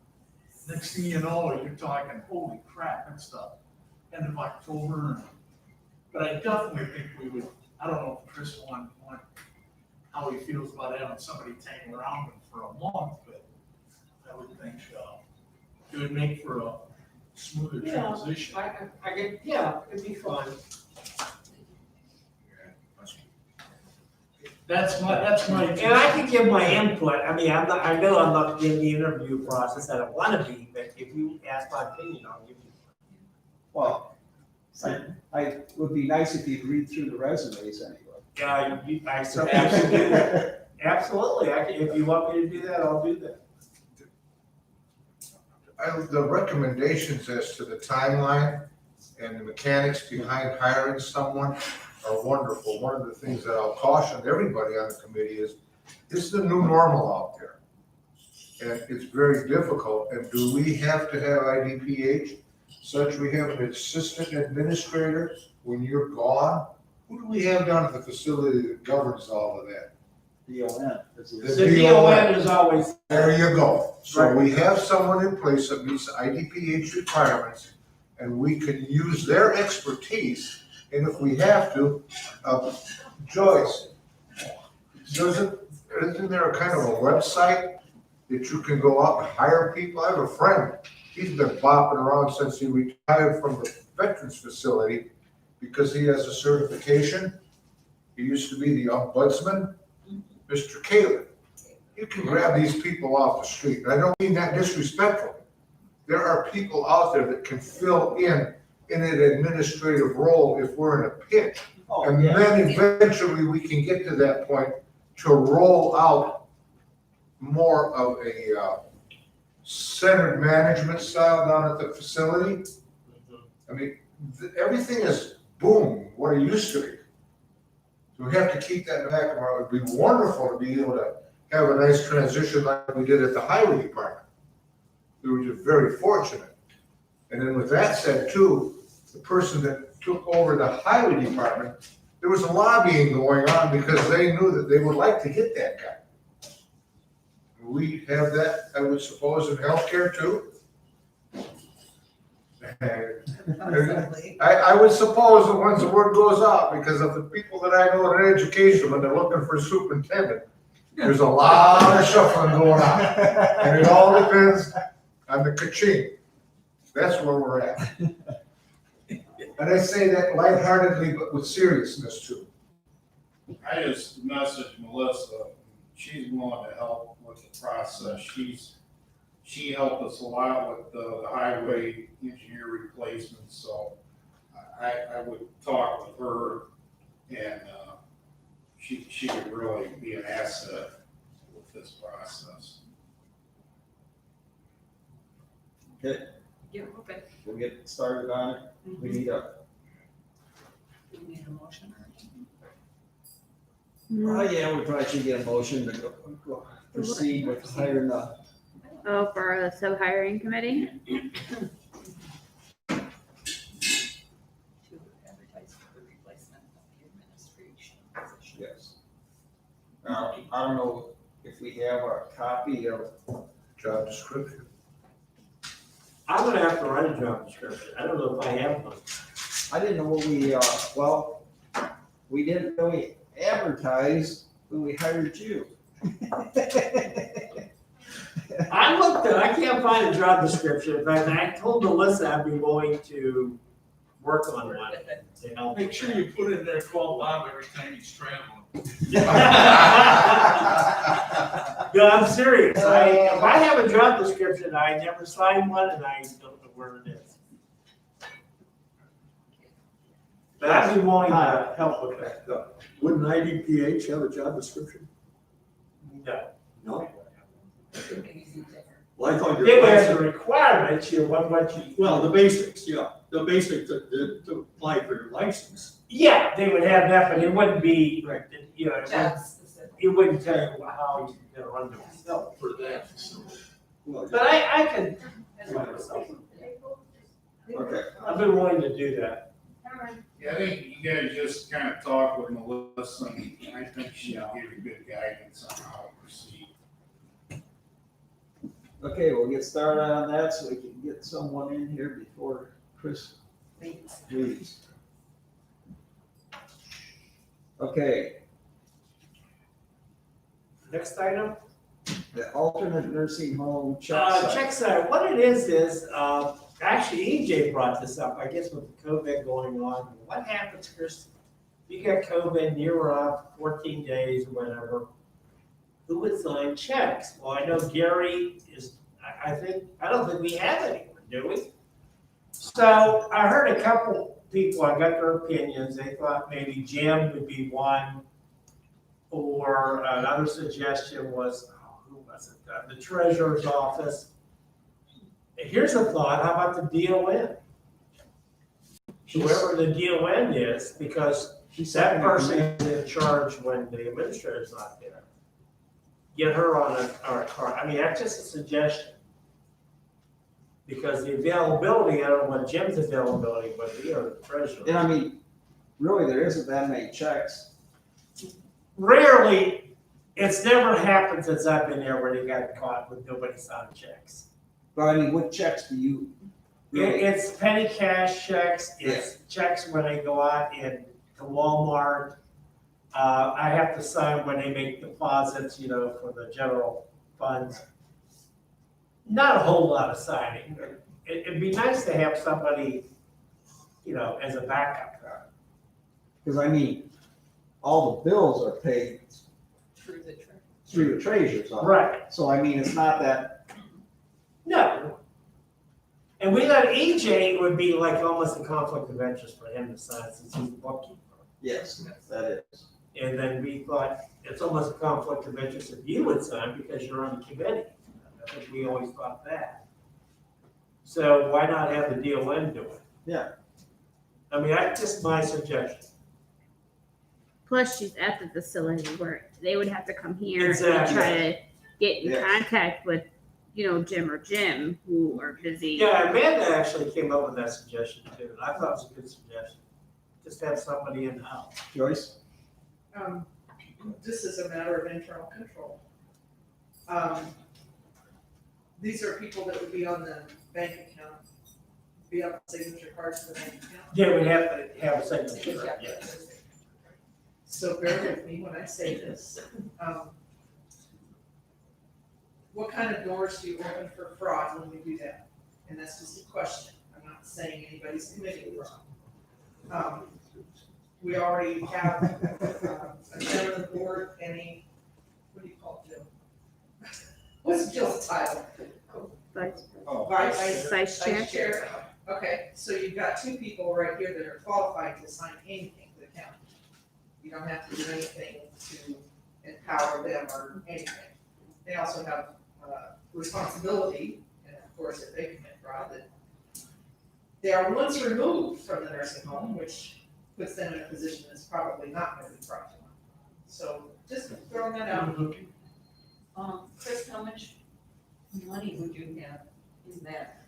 next thing you know, you're talking, holy crap, it's the end of October. But I definitely think we would, I don't know if Chris want how he feels about having somebody hang around him for a month, but I would think it would make for a smoother transition. I get, yeah, it'd be fun. That's my. And I can give my input, I mean, I know I'm not in the interview process that I wanna be, but if you ask my opinion, I'll give you. Well, I would be nice if you'd read through the resumes anyway. Yeah, I suppose you do that. Absolutely, if you want me to do that, I'll do that. The recommendations as to the timeline and the mechanics behind hiring someone are wonderful. One of the things that I'll caution everybody on the committee is, this is the new normal out there. And it's very difficult. And do we have to have IDPH, such we have an assistant administrator when you're gone? Who do we have down at the facility that governs all of that? DON. The DON is always. There you go. So we have someone in place that meets the IDPH requirements, and we can use their expertise. And if we have to, Joyce, isn't there a kind of a website that you can go out and hire people? I have a friend, he's been bopping around since he retired from the veterans facility because he has a certification. He used to be the ombudsman, Mr. Kaler. You can grab these people off the street. And I don't mean that disrespectful. There are people out there that can fill in an administrative role if we're in a pinch. And then eventually we can get to that point to roll out more of a centered management style down at the facility. I mean, everything is boom, what it used to be. So we have to keep that in the back of our, it would be wonderful to be able to have a nice transition like we did at the highway department. We were just very fortunate. And then with that said too, the person that took over the highway department, there was a lobbying going on because they knew that they would like to get that guy. We have that, I would suppose, in healthcare too. The Possibly. I would suppose that once the word goes out, because of the people that I know in education, when they're looking for a superintendent, there's a lot of shuffling going on. And it all depends on the ka-ching. That's where we're at. And I say that lightheartedly, but with seriousness too. I just messaged Melissa, she's willing to help with the process, she helped us a lot with the highway engineer replacement, so I would talk with her, and, she could really be an asset with this process. Okay, Yeah, okay. we'll get started on it. We need a, Do you need a motion or anything? oh yeah, we probably should get a motion to go proceed with hiring the, Oh, for the sub-hiring committee? To advertise for the replacement of the administration position. yes. Now, I don't know if we have a copy of, Job description. I'm gonna have to write a job description. I don't know if I have one. I didn't know what we, well, we didn't really advertise when we hired you. I looked at, I can't find a job description. In fact, I told Melissa I'd be willing to work on one to help. Make sure you put in there 12 Bob every time he's traveling. No, I'm serious. If I have a job description, I never sign one and I don't know where it is. But I'd be willing to help with that. Wouldn't IDPH have a job description? No. No? Anything different. Well, I thought They would have your, the requirements, you know, what you. well, the basics, yeah, the basic to apply for your license. Yeah, they would have that, but it wouldn't be, Right. you know, Job specific. it wouldn't tell you how you're gonna run the No, for that, so. Well, But I can, Okay. I've been willing to do that. Yeah, I think you guys just kind of talk with Melissa, and I think she'll give you good guidance on how to proceed. Okay, we'll get started on that so we can get someone in here before Chris leaves. Okay, Next item. the alternate nursing home check site. Check site, what it is, actually EJ brought this up, I guess with the COVID going on. What happens, Chris? You got COVID, and you're off 14 days or whatever. Who would sign checks? Well, I know Gary is, I don't think we have anyone, do we? So I heard a couple people, I got their opinions. They thought maybe Jim would be one. Or another suggestion was, who was it? The treasurer's office. Here's a thought, how about the DON? Whoever the DON is, because that person is in charge when the administrator's not there. Get her on a card. I mean, that's just a suggestion. Because the availability, I don't know what Jim's availability would be, or the treasurer. And I mean, really, there isn't that many checks. Rarely, it's never happened since I've been there where they got caught with nobody signing checks. But I mean, what checks do you? really- It's petty cash checks, it's checks when they go out to Walmart. I have to sign when they make deposits, you know, for the general funds. Not a whole lot of signing. It'd be nice to have somebody, you know, as a backup. Because I mean, all the bills are paid Through the treasurer. through the treasurer's office. Right. So I mean, it's not that, No. And we let EJ, it would be like almost a conflict of interest for him to sign since he's the bookkeeper. yes, that is. And then we thought it's almost a conflict of interest if you would sign because you're on the committee. I think we always thought that. So why not have the DON do it? Yeah. I mean, that's just my suggestion. Plus, she's at the facility where they would have to come here and Exactly. try to get in Yes. contact with, you know, Jim or Jim, who are busy. Yeah, Amanda actually came up with that suggestion too, and I thought it was a good suggestion. Just have somebody in the house. Joyce? This is a matter of internal control. These are people that would be on the bank account. Be on signature cards for the bank account. Yeah, we have to have a signature, yeah. So bear with me when I say this. What kind of doors do you open for fraud when we do that? And that's just a question. I'm not saying anybody's committing fraud. We already have a chairman of the board and a, what do you call it, Jill? What's Jill's title? Vice chair. Chair. Okay, so you've got two people right here that are qualified to sign anything to the county. You don't have to do anything to empower them or anything. They also have responsibility, and of course, if they commit fraud, that they are once removed from the nursing home, which puts them in a position that's probably not going to be fraudulent. So just throwing that out. Chris, how much money would you have in that,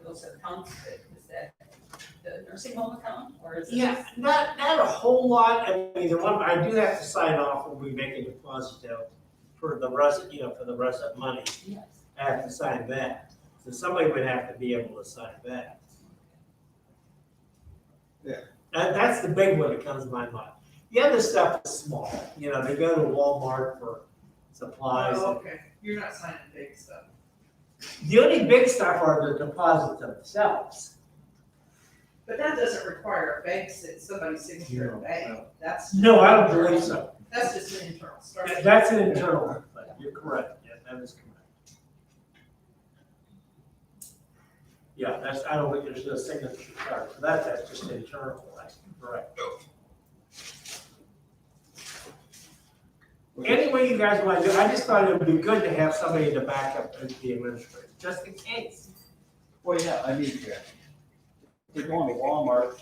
those accounts, is that the nursing home account, or is it? Yeah, not a whole lot. I mean, the one, I do have to sign off when we make a deposit out for the rest, for the rest of the money. Yes. I have to sign that. So somebody would have to be able to sign that. Yeah. That's the big one that comes to my mind. The other stuff is small, they go to Walmart for supplies. Oh, okay, you're not signing big stuff. The only big stuff are the deposits themselves. But that doesn't require a bank, somebody's signature at a bank. That's. No, I don't believe so. That's just an internal structure. That's an internal, but you're correct, yeah, that is correct. Yeah, I don't think there's no signature card for that, that's just internal, that's correct. Any way you guys want to do it, I just thought it would be good to have somebody to back up as the administrator, just in case. Well, yeah, I mean, if you're going to Walmart,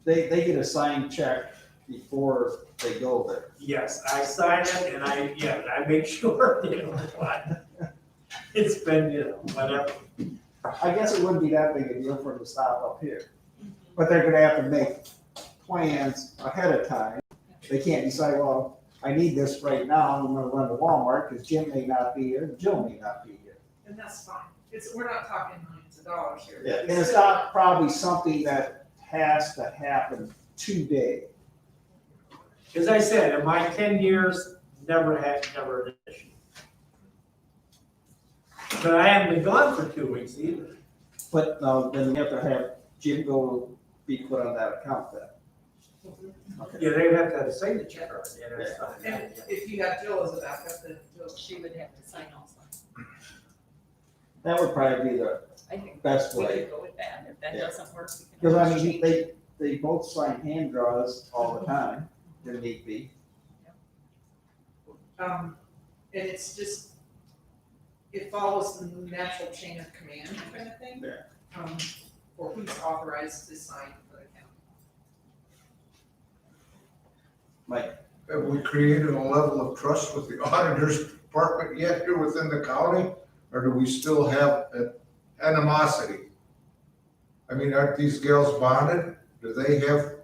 they get a signed check before they go there. Yes, I sign it and I make sure, what, it's been, whatever. I guess it wouldn't be that big a deal for them to stop up here. But they're gonna have to make plans ahead of time. They can't decide, well, I need this right now, I'm gonna run to Walmart, because Jim may not be here, Jill may not be here. And that's fine. We're not talking millions of dollars here. And it's not probably something that has to happen today. As I said, in my 10 years, never an issue. But I haven't been gone for 2 weeks either. But then you have to have Jim go be put on that account then. Okay. Yeah, they'd have to have a signature. And if you have Jill as a backup, then Jill. She would have to sign also. That would probably be the I think best we way. could go with that. If that Yeah. doesn't work, we can. Because I always mean, change. they both sign hand draws all the time, if need be. And it's just, it follows the natural chain of command kind of thing. Yeah. For who's authorized to sign for the county. Like, Have we created a level of trust with the auditor's department yet here within the county? Or do we still have an animosity? I mean, aren't these gals bonded? Do they have?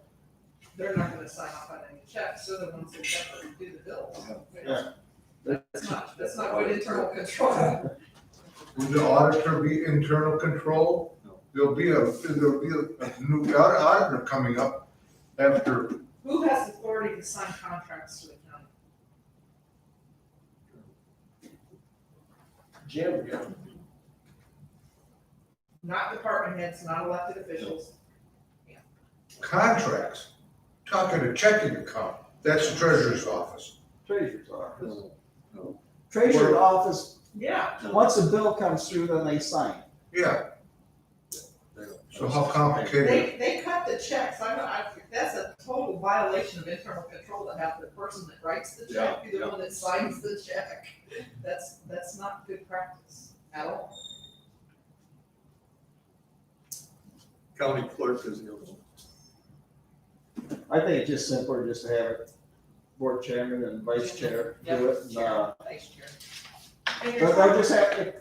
They're not gonna sign off on any checks, they're the ones that separately do the bills. Yeah. That's not good internal control. Would the auditor be internal control? There'll be a new auditor coming up after. Who has authority to sign contracts to the county? Jim, Not department heads, not elected officials. Contracts, talking a checking account, that's the treasurer's office. treasurer's office. Treasurer's office, Yeah. once a bill comes through, then they sign. Yeah. So how complicated? They cut the checks, that's a total violation of internal control to have the person that writes the check be the one that signs the check. That's not good practice at all. County clerk is the other one. I think it's just simpler just to have it, board chairman and vice chair do it. And, Vice chair. but they'll just have to,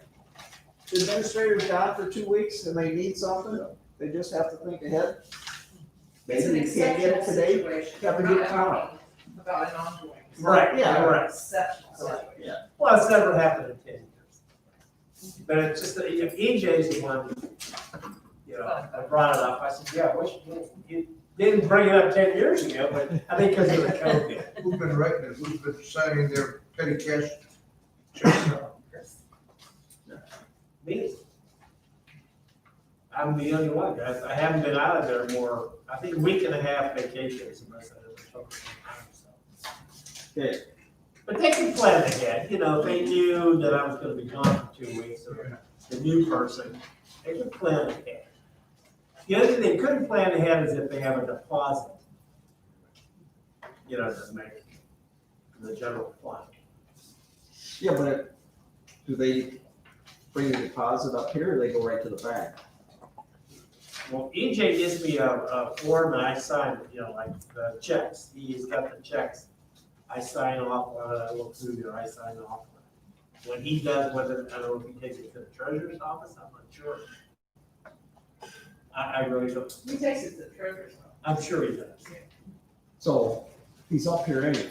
the administrator's gone for 2 weeks and they need something, they just have to think ahead. It's an Maybe you can't get exceptional it today, situation. you have to We're get not it tomorrow. talking about an ongoing. Right, Yeah. correct. Exceptional situation. Yeah. Well, it's never happened in 10 years. But it's just that if EJ's the one, you know, that brought it up, I said, yeah, you didn't bring it up 10 years ago, but I think because of the COVID. Who's been writing it, who's been signing their petty cash checks now? Me. I'm the only one, guys. I haven't been out of there more, I think a week and a half vacations unless I ever took time, so. Okay, But they can plan ahead, you know, if they knew that I was gonna be gone for 2 weeks, or the new person, they could plan ahead. The only thing they couldn't plan ahead is if they have a deposit. You know, to make the general fund. yeah, but do they bring the deposit up here or they go right to the bank? Well, EJ gives me a form and I sign, you know, like the checks, he's got the checks. I sign off on it, I look through there, I sign off on it. When he does, whether, I don't know if he takes it to the treasurer's office, I'm not sure. I really don't, He takes it to the treasurer's office. I'm sure he does. So he's up here anyway.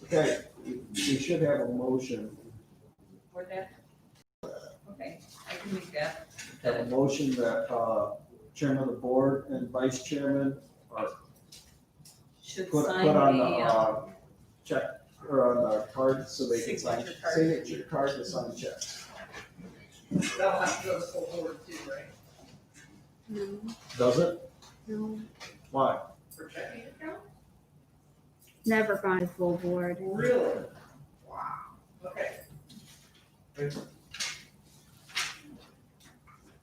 Okay, we should have a motion, For that? Okay, I can make that. have a motion that, chairman of the board and vice chairman are Should put sign on the, the, check, or on the card so they can sign, Signature card. signature card to sign checks. That'll have to go to the full board too, right? No, Does it? no, Why? For checking account? never gone to full board. Really? Wow, okay.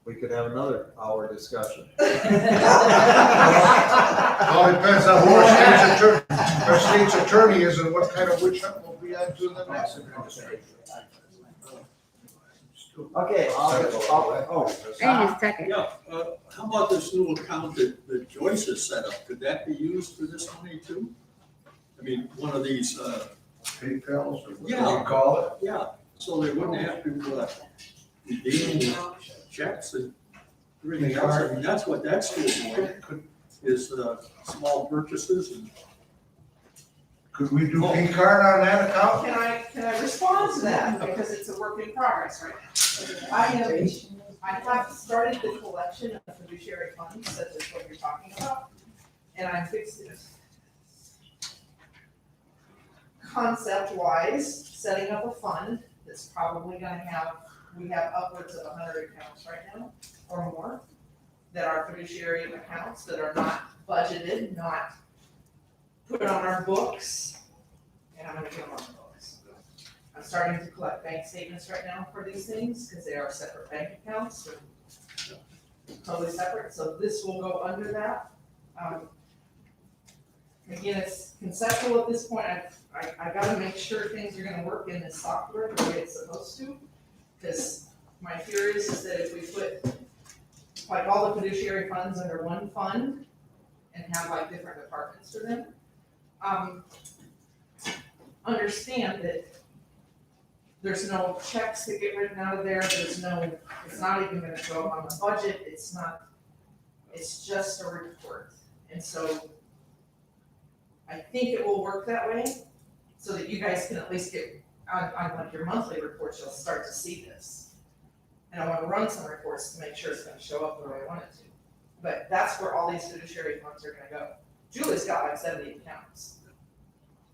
We could have another hour discussion. All depends on who our state's attorney is and what kind of witch hunt we'll be on to the next administration. Okay, oh, I need a second. Yeah, how about this new account that Joyce has set up? Could that be used for this money too? I mean, one of these, PayPal's or what do Yeah. you call it? yeah, so they wouldn't have to redeem checks and everything else. I mean, that's what that's for, is small purchases and. Could we do P card on that account? Can I respond to that, because it's a work in progress right now. I have started the collection of fiduciary funds, such as what you're talking about, and I'm fixing it. Concept-wise, setting up a fund that's probably gonna have, we have upwards of 100 accounts right now, or more, that are fiduciary accounts that are not budgeted, not put on our books, and I'm gonna put them on the books. I'm starting to collect bank statements right now for these things, because they are separate bank accounts, they're totally separate, so this will go under that. Again, it's conceptual at this point, I gotta make sure things are gonna work in this software the way it's supposed to, because my fear is that if we put like all the fiduciary funds under one fund and have like different departments for them, understand that there's no checks that get written out of there, it's not even gonna go on the budget, it's just a report. And so I think it will work that way, so that you guys can at least get, on like your monthly reports, you'll start to see this. And I wanna run some reports to make sure it's gonna show up the way I want it to. But that's where all these fiduciary funds are gonna go. Julie's got like 70 accounts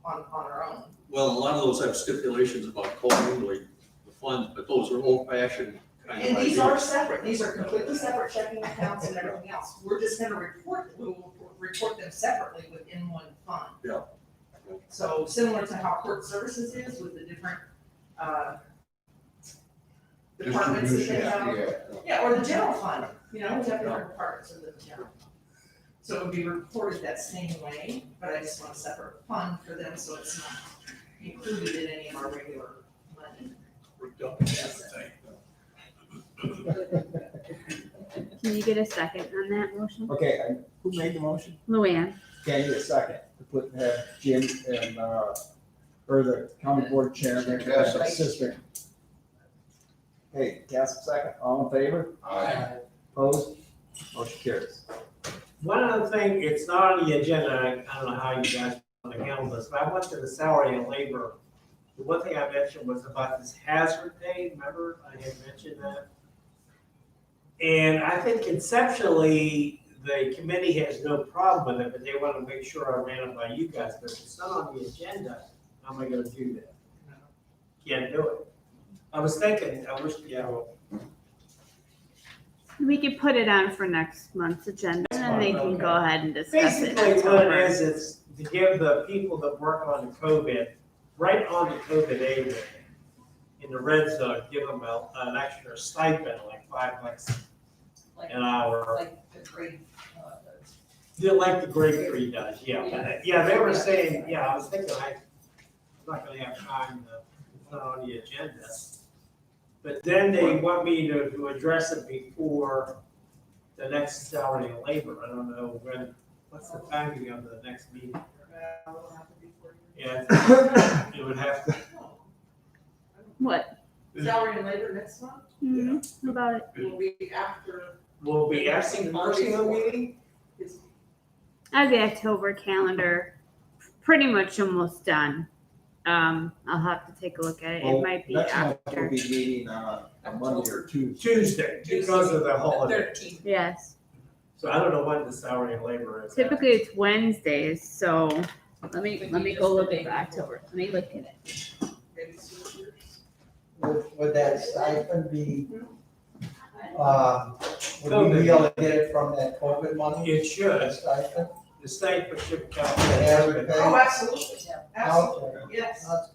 on her own. Well, a lot of those have stipulations about commingling the funds, but those are old fashioned kind of And these ideas. are separate, these are completely separate checking accounts and everything else. We're just gonna we will report them separately within one fund. Yeah. So similar to how court services is with the different, departments that they have. Yeah, or the general fund, you know, we have different departments of the general. So it would be reported that same way, but I just want a separate fund for them, so it's not included in any of our regular money. Can you get a second on that motion? okay, who made the motion? Luann, Can you get a second to have Jim and, or the county board chairman and assistant? Hey, Cass, second, all in favor? Aye. Opposed? Motion carries. One other thing, it's not on the agenda, I don't know how you guys want to handle this, but I went to the salary and labor. The one thing I mentioned was about this hazard pay, remember, I had mentioned that? And I think conceptually, the committee has no problem with it, but they want to make sure I ran it by you guys, but if it's not on the agenda, how am I gonna do that? Can't do it. I was thinking, I wish, yeah, well, We could put it on for next month's agenda, and then they can go ahead and discuss it. in basically what it October. is, it's to give the people that work on the COVID, right on the COVID aid rate, in the red zone, give them an extra stipend, like $5 Like, an hour. like the grade, does. Yeah, like the grade 3 does, yeah. Yeah, they were saying, yeah, I was thinking I'm not gonna have time to, it's not on the agenda. But then they want me to address it before the next salary and labor. I don't know when, what's the timing of the next meeting? Yeah, it would have to, What? Salary and labor next month What about it? will be after. we'll be asking the nursing home meeting? I have the October calendar pretty much almost done. I'll have to take a look at it. It might be Next month after. we'll be meeting on a Monday or Tuesday. Tuesday, because of the holiday. 13th. Yes. So I don't know what the salary and labor is. Typically it's Wednesdays, so let me go look at the October. Let me look at it. Would that stipend be, would we be able to get it from that COVID money? It should, That stipend? the state should count. The hazard pay? Oh, absolutely, absolutely, Okay. yes. That's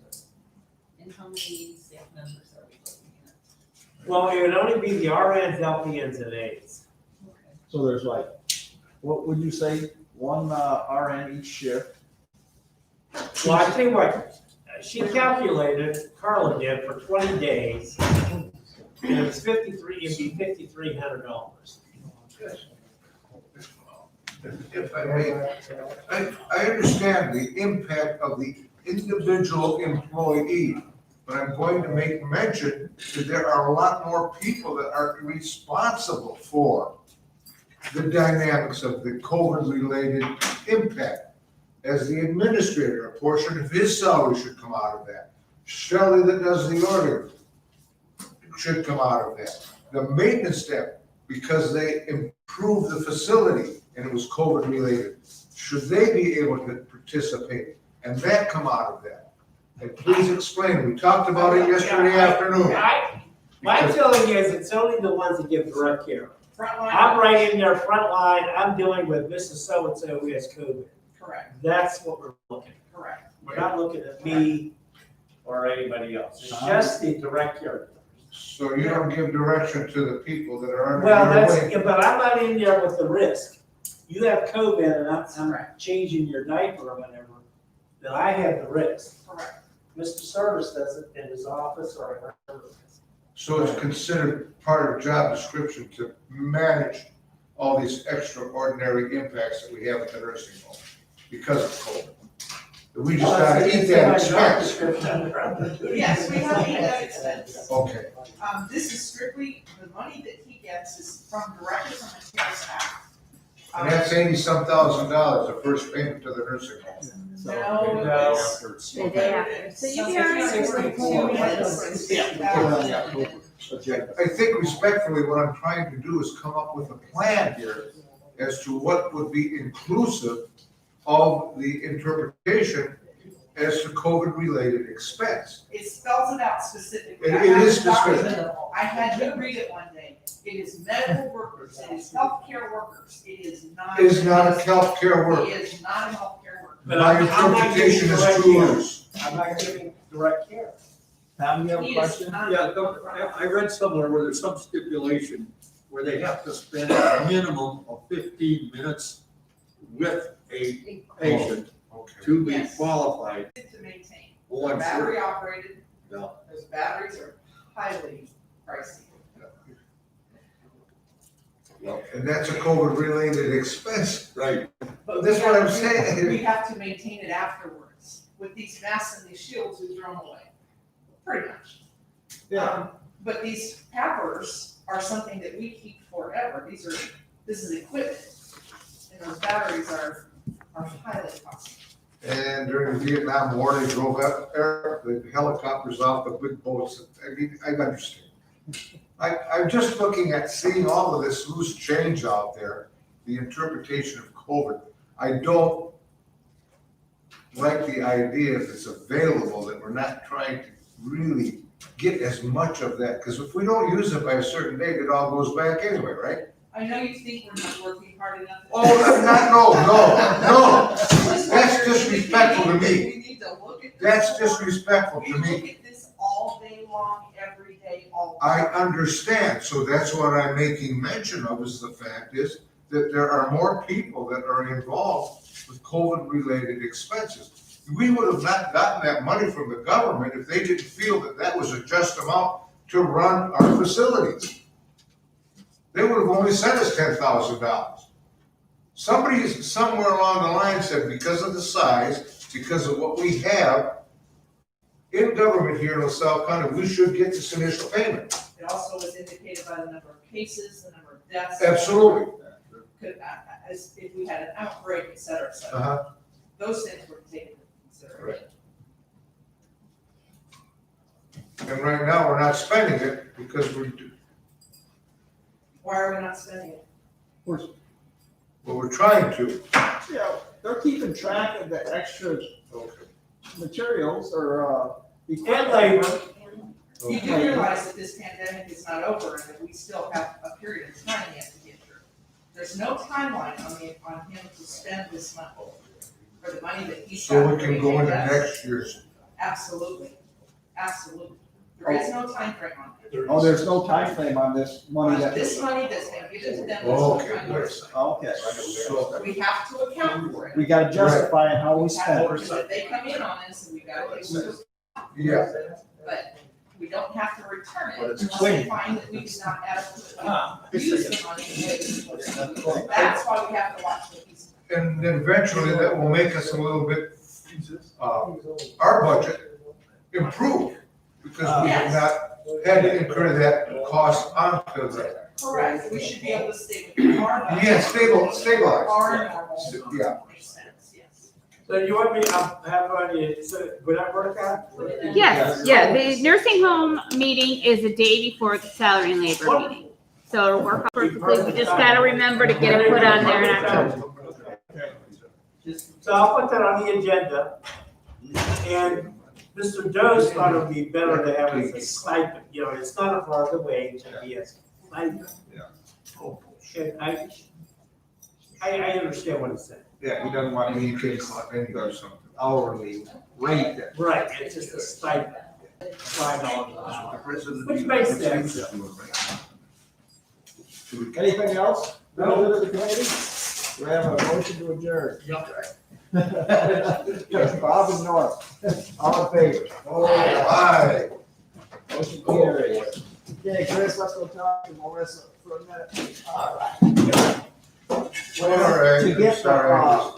good. And how many staff members are we looking at? Well, it would only be the RNs, LPNs, and Aids. Okay. So there's like, what would you say, one RN each shift? Well, I tell you what, she calculated, Carla did, for 20 days, and it was it'd be $5,300. If I may, I understand the impact of the individual employee, but I'm going to make mention that there are a lot more people that are responsible for the dynamics of the COVID-related impact. As the administrator, a portion of his salary should come out of that. Shelley that does the ordering should come out of that. The maintenance staff, because they improved the facility and it was COVID related, should they be able to participate and that come out of that? And please explain, we talked about it yesterday afternoon. My feeling is it's only the ones that give direct care. Frontline. I'm right in there, front line, I'm dealing with Mrs. So-and-so who has COVID. Correct, That's what we're looking at. correct. We're not looking at me or anybody else. It's just the direct care. So you don't give direction to the people that are under Well, your that's, wing. yeah, but I'm not in there with the risk. You have COVID and I'm Correct. changing your diaper or whatever, then I have the risk. Correct. Mr. Service does it in his office or at her. So it's considered part of job description to manage all these extraordinary impacts that we have at the nursing home because of COVID. We just gotta eat that expense. Yes, we have to eat that expense. Okay, This is strictly, the money that he gets is from directly from his staff. and that's $80-some thousand, the first payment to the nursing home. So, No, The day after. So you be all right. I think respectfully, what I'm trying to do is come up with a plan here as to what would be inclusive of the interpretation as to COVID-related expense. It spells it out specifically. It is specific. I had to read it one day. It is medical workers, it is healthcare workers, it is not. Is not a healthcare worker. It is not a healthcare worker. But My I'm not giving interpretation is direct too care. loose. I'm not giving direct care. Pam, you have a He is question? not- Yeah, I read somewhere where there's some stipulation where they have to spend a minimum of 15 minutes with a patient Okay. to be Yes. qualified. To maintain. Oh, I'm Battery sure. operated. Yeah. Those batteries are highly pricey. And that's a COVID-related expense. Right. But That's we what have I'm to- saying. We have to maintain it afterwards. With these masks and these shields, we throw them away, pretty much. But these PAPRs are something that we keep forever. This is equipment. And those batteries are highly costly. And during the Vietnam War, they drove up the helicopters off the big boats. I mean, I understand. I'm just looking at seeing all of this loose change out there, the interpretation of COVID. I don't like the idea if it's available that we're not trying to really get as much of that. Because if we don't use it by a certain date, it all goes back anyway, right? I know you think we're not working hard enough. Oh, I'm not, no. That's disrespectful to me. We need to look at this. That's more. disrespectful We to look me. at this all day long, every day, all the I time. understand, so that's what I'm making mention of, is the fact is that there are more people that are involved with COVID-related expenses. We would have not gotten that money from the government if they didn't feel that that was a just amount to run our facilities. They would have only sent us $10,000. Somebody somewhere along the line said because of the size, because of what we have in government here in LaSalle County, we should get this initial payment. It also was indicated by the number of cases, the number of deaths. Absolutely. Could, as if we had an outbreak, et cetera, et cetera. Uh-huh. Those things were taken into consideration. And right now, we're not spending it because Why are we not spending it? we're trying to. Yeah, they're keeping track of the extra materials or, And labor. You do realize that this pandemic is not over and that we still have a period of time yet to get through. There's no timeline on him to spend this money, or the money that he's got. So we can go into next year's. Absolutely, absolutely. There is no time frame on it. oh, there's no time frame on this money that. This money that's been given to them, there's no Okay, time frame. Okay. So, We have to account for it. We gotta justify it how we We spend have it. to, because if they come in on this, and we gotta take them, yeah, but we don't have to return it But it's unless they clean. find that we did not adequately use the money. in the way it's supposed to be. That's why we have to watch what he's. and then eventually that will make us a little bit, our budget improve. Because we have not had to incur that cost onto the, Correct, we should be able to stay with our. budget. yeah, stabilize. Our normal. Yeah. Expense, yes. So you want me to have money, so would that work out? Yes, yeah, the nursing home meeting is the day before the salary and labor meeting. So it'll work out perfectly, we just gotta remember to get it put on there in October. So I'll put that on the agenda. And Mr. Doe's thought it would be better to have it as a stipend, you know, it's not a part of the wage, it'd be a stipend. And I understand what he's saying. Yeah, he doesn't want any kids or something. hourly rate. Right, it's just a stipend, $5. Which makes sense. Anything else? No, to the committee? We have a motion to adjourn. Bob and North, all in favor? Aye. Motion carries. Okay, Chris, let's go talk to Melissa for a minute. All right. All right, To get the, sorry.